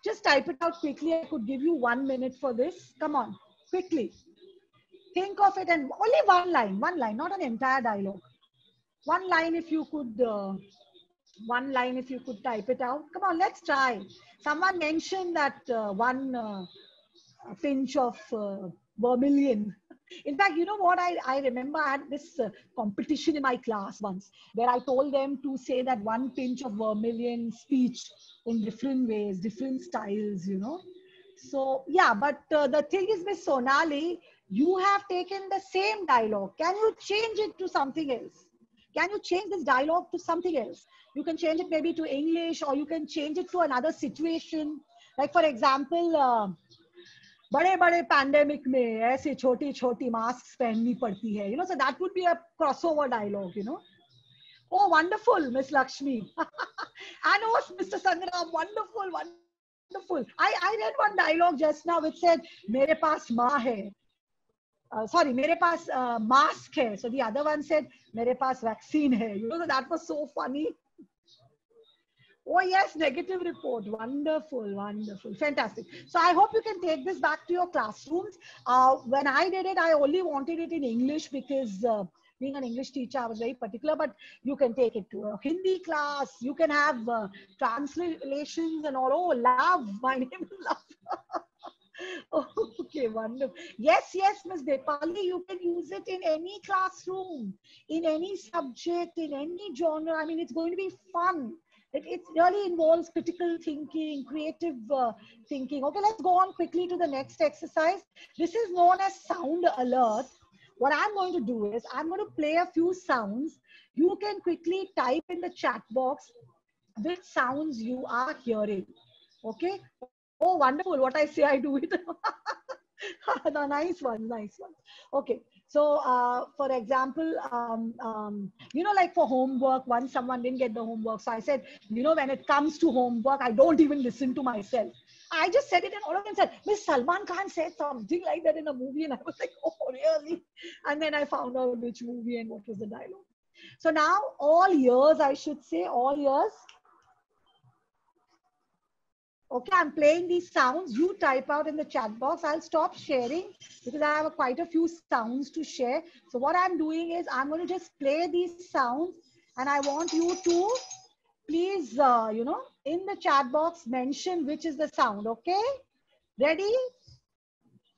Just type it out quickly. I could give you 1 minute for this. Come on, quickly. Think of it, and only one line, not an entire dialogue. One line if you could type it out. Come on, let's try. Someone mentioned that one pinch of vermilion. In fact, you know what? I remember I had this competition in my class once where I told them to say that one pinch of vermilion speech in different ways, different styles, So, yeah, but the thing is, Miss Sonali, you have taken the same dialogue. Can you change it to something else? Can you change this dialogue to something else? You can change it maybe to English, or you can change it to another situation. Like, for example, बड़े-बड़े pandemic में ऐसे छोटी-छोटी masks पहननी पड़ती है. So that would be a crossover dialogue, Oh, wonderful, Miss Lakshmi. And oh, Mr. Sangram, wonderful. I read one dialogue just now which said, मेरे पास माँ है. Sorry, मेरे पास mask है. So the other one said, मेरे पास vaccine है. So that was so funny. Oh yes, negative report. Wonderful. Fantastic. So I hope you can take this back to your classrooms. When I did it, I only wanted it in English because being an English teacher, I was very particular, but you can take it to a Hindi class. You can have translations and all. Oh, love. My name is Love. Okay, wonderful. Yes, Miss Depali, you can use it in any classroom, in any subject, in any genre. I mean, it's going to be fun. It really involves critical thinking, creative thinking. Okay, let's go on quickly to the next exercise. This is known as sound alert. What I'm going to do is I'm going to play a few sounds. You can quickly type in the chat box which sounds you are hearing. Okay. Oh, wonderful. What I say, I do it. No, nice one. Okay. So, for example, like for homework, once someone didn't get the homework. So I said, when it comes to homework, I don't even listen to myself. I just said it and all of them said, Miss Salman Khan said something like that in a movie. And I was like, oh, really? And then I found out which movie and what was the dialogue. So now all ears, I should say, all ears. Okay, I'm playing these sounds. You type out in the chat box. I'll stop sharing because I have quite a few sounds to share. So what I'm doing is I'm going to just play these sounds, and I want you to please, in the chat box, mention which is the sound. Okay, ready?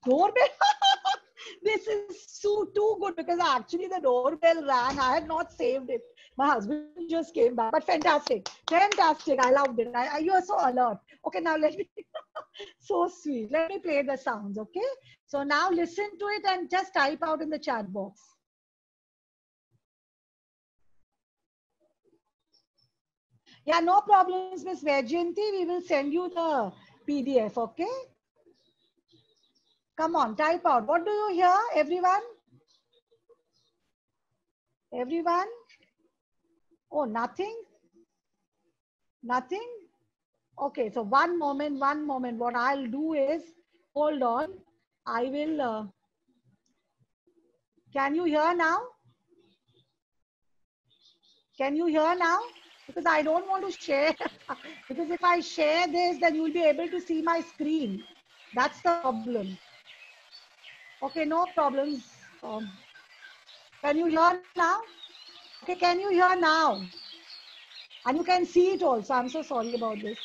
Doorbell. This is too good because actually the doorbell rang. I had not saved it. My husband just came back, but fantastic. I loved it. You are so alert. Okay, now let me, so sweet. Let me play the sounds, okay? So now listen to it and just type out in the chat box. Yeah, no problems, Miss Vajayanti. We will send you the PDF, okay? Come on, type out. What do you hear, everyone? Everyone? Oh, nothing? Nothing? Okay, so one moment. What I'll do is, hold on. I will, can you hear now? Can you hear now? Because I don't want to share. Because if I share this, then you'll be able to see my screen. That's the problem. Okay, no problems. Can you hear now? Okay, can you hear now? And you can see it also. I'm so sorry about this.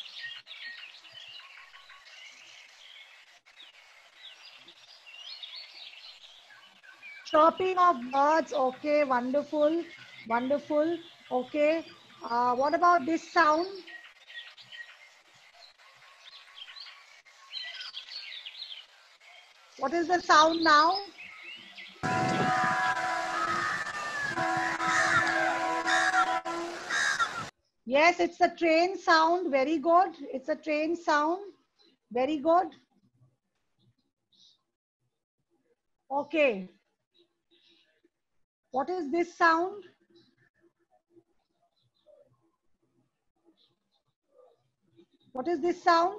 Chirping of birds. Okay, wonderful, wonderful. Okay, what about this sound? What is the sound now? Yes, it's a train sound. Very good. It's a train sound. Very good. Okay. What is this sound? What is this sound?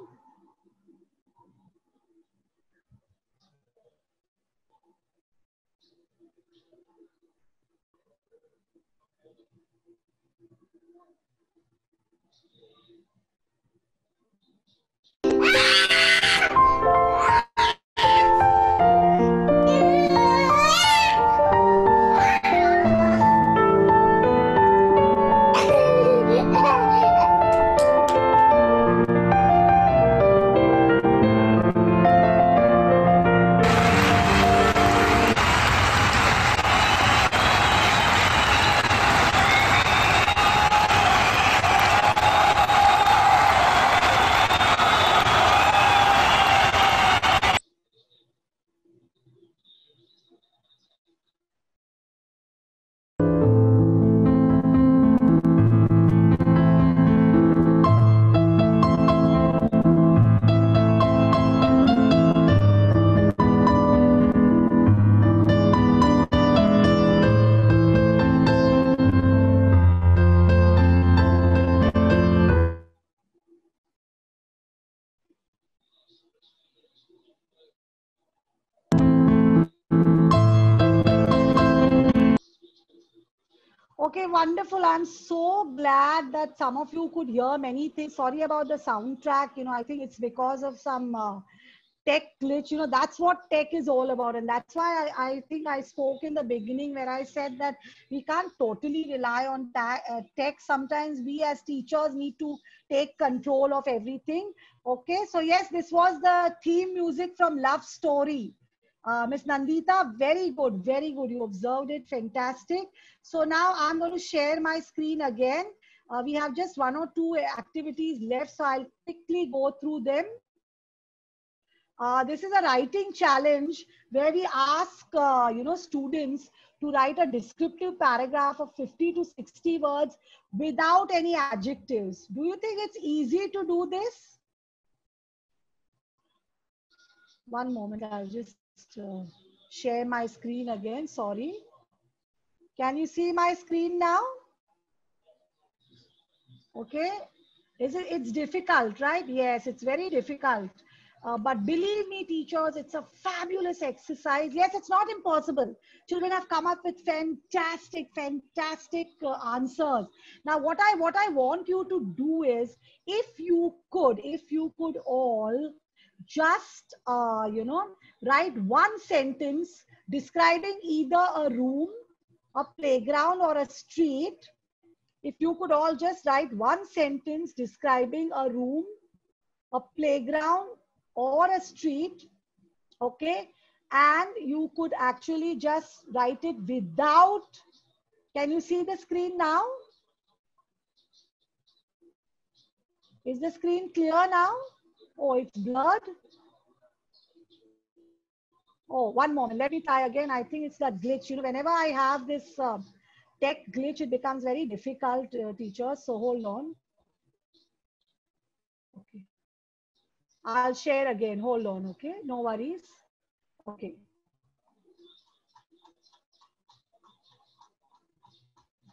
Okay, wonderful. I'm so glad that some of you could hear many things. Sorry about the soundtrack. I think it's because of some tech glitch. That's what tech is all about. And that's why I think I spoke in the beginning where I said that we can't totally rely on tech. Sometimes we as teachers need to take control of everything. Okay, so yes, this was the theme music from Love Story. Miss Nandita, very good, very good. You observed it, fantastic. So now I'm going to share my screen again. We have just 1 or 2 activities left, so I'll quickly go through them. This is a writing challenge where we ask, students to write a descriptive paragraph of 50 to 60 words without any adjectives. Do you think it's easy to do this? One moment, I'll just share my screen again. Sorry. Can you see my screen now? Okay. It's difficult, right? Yes, it's very difficult. But believe me, teachers, it's a fabulous exercise. Yes, it's not impossible. Children have come up with fantastic answers. Now, what I want you to do is, if you could all just, write one sentence describing either a room, a playground, or a street. If you could all just write one sentence describing a room, a playground, or a street, okay? And you could actually just write it without, can you see the screen now? Is the screen clear now? Oh, it's blurred. Oh, one moment. Let me try again. I think it's that glitch. Whenever I have this tech glitch, it becomes very difficult, teachers. So hold on. Okay. I'll share again. Hold on. Okay. No worries. Okay.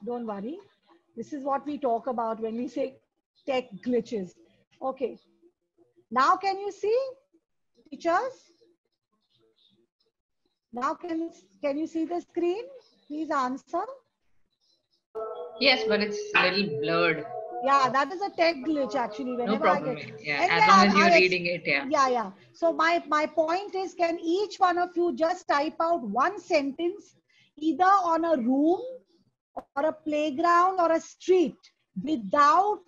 Don't worry. This is what we talk about when we say tech glitches. Okay. Now can you see, teachers? Now can you see the screen? Please answer. Yes, but it's a little blurred. Yeah, that is a tech glitch actually. No problem. Yeah, as long as you're reading it, yeah. Yeah. So my point is, can each one of you just type out one sentence either on a room or a playground or a street without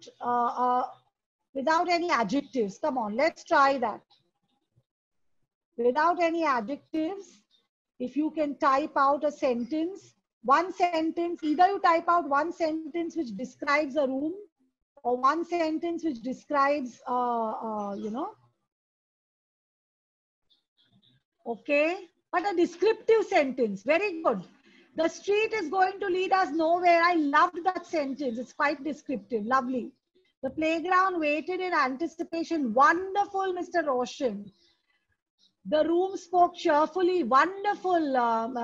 any adjectives? Come on, let's try that. Without any adjectives. If you can type out a sentence, one sentence, either you type out one sentence which describes a room, or one sentence which describes, okay, but a descriptive sentence. Very good. The street is going to lead us nowhere. I loved that sentence. It's quite descriptive. Lovely. The playground waited in anticipation. Wonderful, Mr. Roshan. The room spoke cheerfully. Wonderful,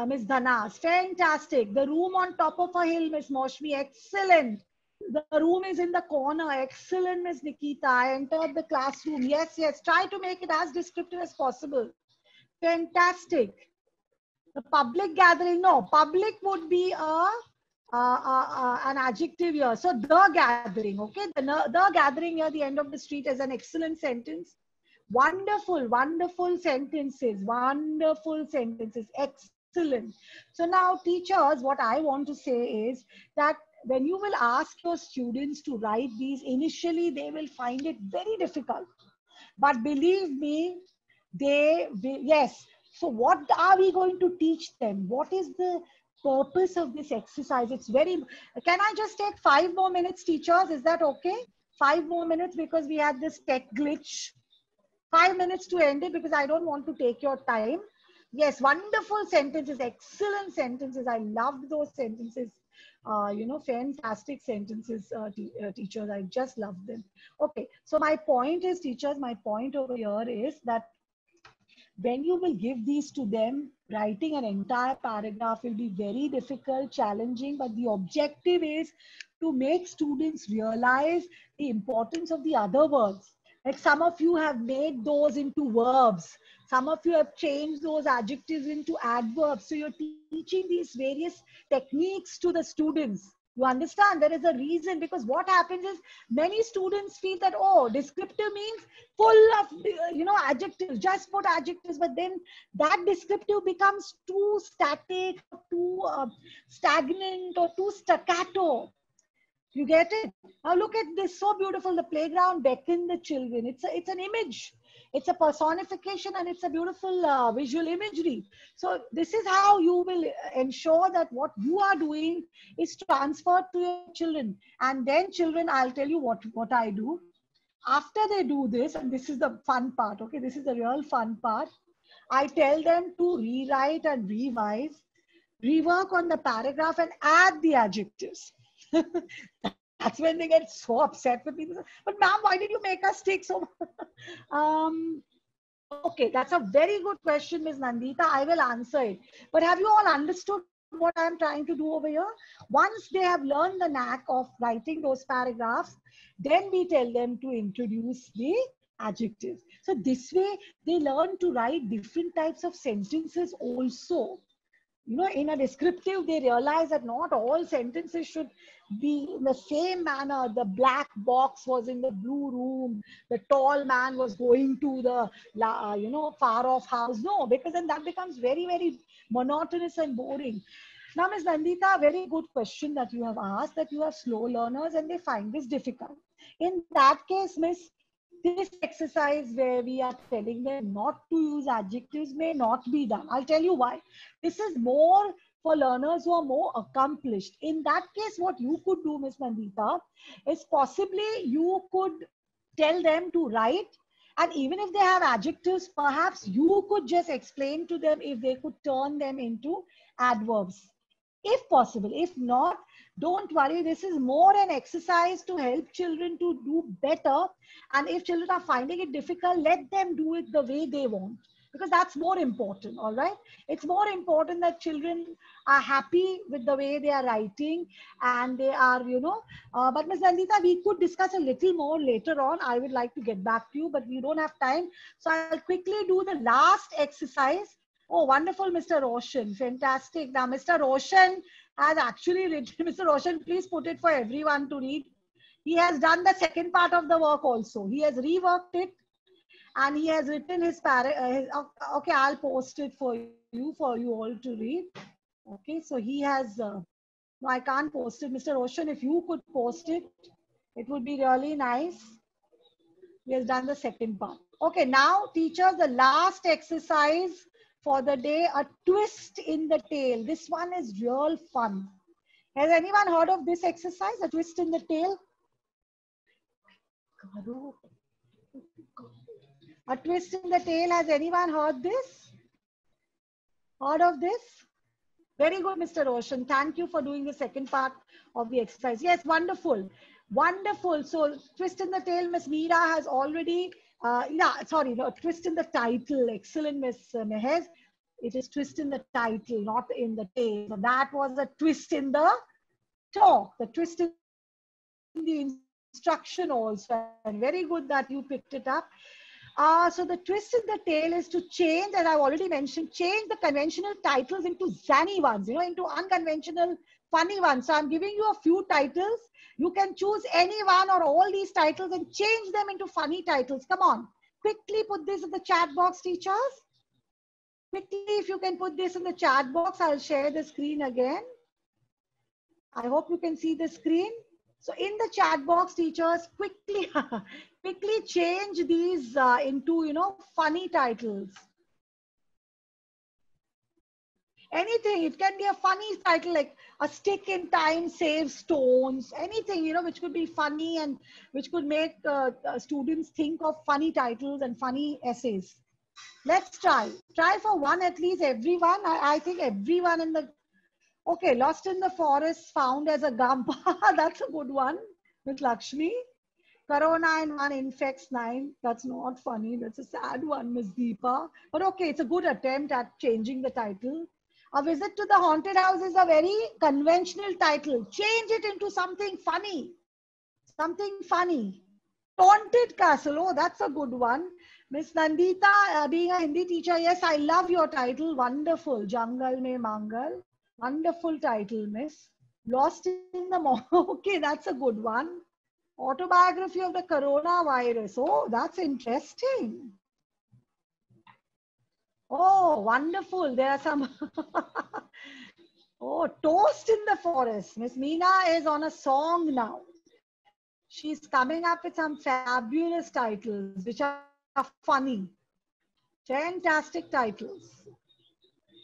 Miss Dhanas. Fantastic. The room on top of a hill, Miss Moshmi. Excellent. The room is in the corner. Excellent, Miss Nikita. I entered the classroom. Yes, yes. Try to make it as descriptive as possible. Fantastic. The public gathering. No, public would be an adjective here. So the gathering. Okay. The gathering near the end of the street is an excellent sentence. Wonderful, wonderful sentences, wonderful sentences, excellent. So now teachers, what I want to say is that when you will ask your students to write these, initially they will find it very difficult. But believe me, they will, yes. So what are we going to teach them? What is the purpose of this exercise? It's very, can I just take 5 more minutes, teachers? Is that okay? 5 more minutes because we had this tech glitch. 5 minutes to end it because I don't want to take your time. Yes, wonderful sentences, excellent sentences. I loved those sentences. Fantastic sentences, teachers. I just loved them. Okay, so my point is, teachers, my point over here is that when you will give these to them, writing an entire paragraph will be very difficult, challenging, but the objective is to make students realize the importance of the other words. Like some of you have made those into verbs. Some of you have changed those adjectives into adverbs. So you're teaching these various techniques to the students. You understand? There is a reason, because what happens is many students feel that, oh, descriptive means full of, adjectives, just put adjectives, but then that descriptive becomes too static, too stagnant, or too staccato. You get it? Now look at this, so beautiful. The playground beckoned the children. It's an image. It's a personification and it's a beautiful visual imagery. So this is how you will ensure that what you are doing is transferred to your children. And then children, I'll tell you what I do. After they do this, and this is the fun part, okay? This is the real fun part. I tell them to rewrite and revise, rework on the paragraph and add the adjectives. That's when they get so upset with me. But ma'am, why did you make us take so much? Okay, that's a very good question, Ms. Nandita. I will answer it. But have you all understood what I'm trying to do over here? Once they have learned the knack of writing those paragraphs, then we tell them to introduce the adjectives. So this way, they learn to write different types of sentences also. In a descriptive, they realize that not all sentences should be in the same manner. The black box was in the blue room. The tall man was going to the, far off house. No, because then that becomes very, very monotonous and boring. Now, Ms. Nandita, very good question that you have asked, that you have slow learners and they find this difficult. In that case, Ms., this exercise where we are telling them not to use adjectives may not be done. I'll tell you why. This is more for learners who are more accomplished. In that case, what you could do, Ms. Nandita, is possibly you could tell them to write, and even if they have adjectives, perhaps you could just explain to them if they could turn them into adverbs, if possible. If not, don't worry, this is more an exercise to help children to do better. And if children are finding it difficult, let them do it the way they want, because that's more important, all right? It's more important that children are happy with the way they are writing and they are, but Ms. Nandita, we could discuss a little more later on. I would like to get back to you, but we don't have time. So I'll quickly do the last exercise. Oh, wonderful, Mr. Roshan. Fantastic. Now, Mr. Roshan has actually written, Mr. Roshan, please put it for everyone to read. He has done the second part of the work also. He has reworked it and he has written his okay, I'll post it for you all to read. Okay, so he has, no, I can't post it. Mr. Roshan, if you could post it, it would be really nice. He has done the second part. Okay, now teachers, the last exercise for the day, a twist in the tail. This one is real fun. Has anyone heard of this exercise, a twist in the tail? A twist in the tail. Has anyone heard this? Heard of this? Very good, Mr. Roshan. Thank you for doing the second part of the exercise. Yes, wonderful. Wonderful. So, twist in the tail, Miss Meera has already, twist in the title. Excellent, Miss Mehez. It is twist in the title, not in the tail. So, that was a twist in the talk, the twist in the instruction also. And very good that you picked it up. So the twist in the tail is to change, as I've already mentioned, change the conventional titles into zany ones, into unconventional, funny ones. So I'm giving you a few titles. You can choose any one or all these titles and change them into funny titles. Come on, quickly put this in the chat box, teachers. Quickly, if you can put this in the chat box, I'll share the screen again. I hope you can see the screen. So in the chat box, teachers, quickly change these into, funny titles. Anything, it can be a funny title like a stick in time saves stones, anything, which could be funny and which could make students think of funny titles and funny essays. Let's try for one at least, everyone. I think everyone in the, okay, lost in the forest, found as a gampa. That's a good one, Miss Lakshmi. Corona in 1 infects 9. That's not funny. That's a sad one, Miss Deepa. But okay, it's a good attempt at changing the title. A visit to the haunted house is a very conventional title. Change it into something funny. Something funny. Haunted castle. Oh, that's a good one. Miss Nandita, being a Hindi teacher, yes, I love your title. Wonderful. Jungle Mein Mangal. Wonderful title, Miss. Lost in the Mall. Okay, that's a good one. Autobiography of the coronavirus. Oh, that's interesting. Oh, wonderful. There are some. Oh, Toast in the Forest. Miss Meena is on a song now. She's coming up with some fabulous titles, which are funny. Fantastic titles.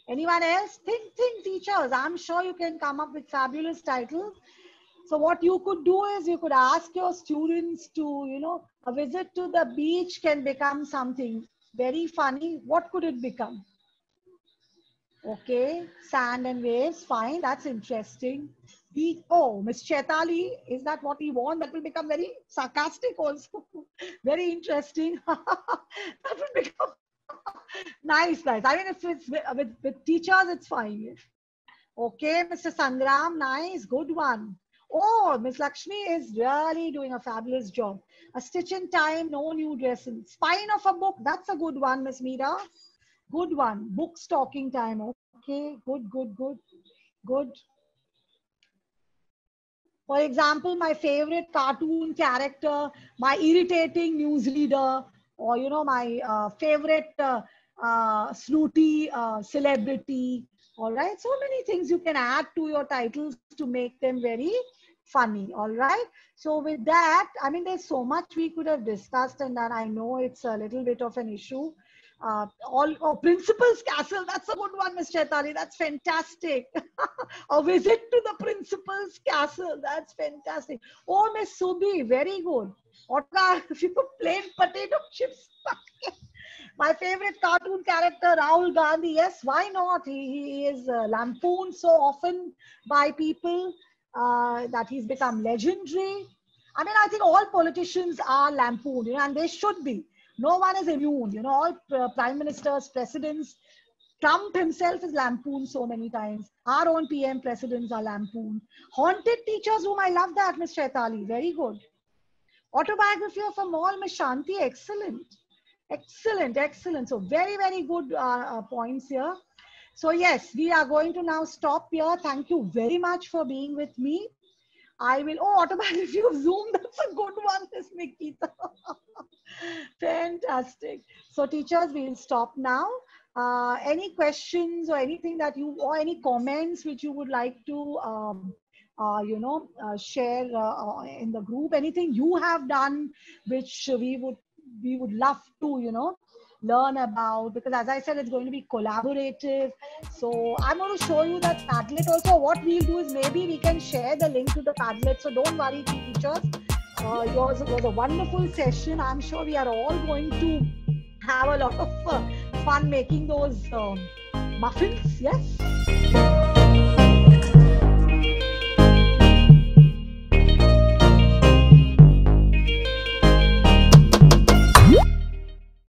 Anyone else? Think, teachers. I'm sure you can come up with fabulous titles. So what you could do is you could ask your students to, a visit to the beach can become something very funny. What could it become? Okay, sand and waves, fine. That's interesting. Beach, oh, Miss Chetali, is that what we want? That will become very sarcastic also. Very interesting. That will become nice. I mean, if it's with teachers, it's fine. Okay, Mr. Sangram, nice, good one. Oh, Miss Lakshmi is really doing a fabulous job. A stitch in time, no new dressing. Spine of a book, that's a good one, Miss Meera. Good one. Book stocking time. Okay, good. For example, my favorite cartoon character, my irritating newsreader, or my favorite snooty celebrity. All right, so many things you can add to your titles to make them very funny. All right, so with that, I mean, there's so much we could have discussed, and then I know it's a little bit of an issue. Principal's Castle, that's a good one, Miss Chaitali. That's fantastic. A visit to the Principal's Castle, that's fantastic. Oh, Miss Subi, very good. If you could plain potato chips. My favorite cartoon character, Rahul Gandhi. Yes, why not? He is lampooned so often by people that he's become legendary. I mean, I think all politicians are lampooned, and they should be. No one is immune. All prime ministers, presidents. Trump himself is lampooned so many times. Our own PM presidents are lampooned. Haunted teachers, whom I love that, Miss Chaitali. Very good. Autobiography of a Mall, Miss Shanti. Excellent. Excellent. So very, very good points here. So yes, we are going to now stop here. Thank you very much for being with me. I will, autobiography of Zoom. That's a good one, Miss Nikita. Fantastic. So teachers, we'll stop now. Any questions or anything that or any comments which you would like to, share in the group, anything you have done, which we would love to, learn about, because as I said, it's going to be collaborative. So I'm going to show you that Padlet also. What we'll do is maybe we can share the link to the Padlet. So don't worry, teachers. Yours was a wonderful session. I'm sure we are all going to have a lot of fun making those muffins. Yes.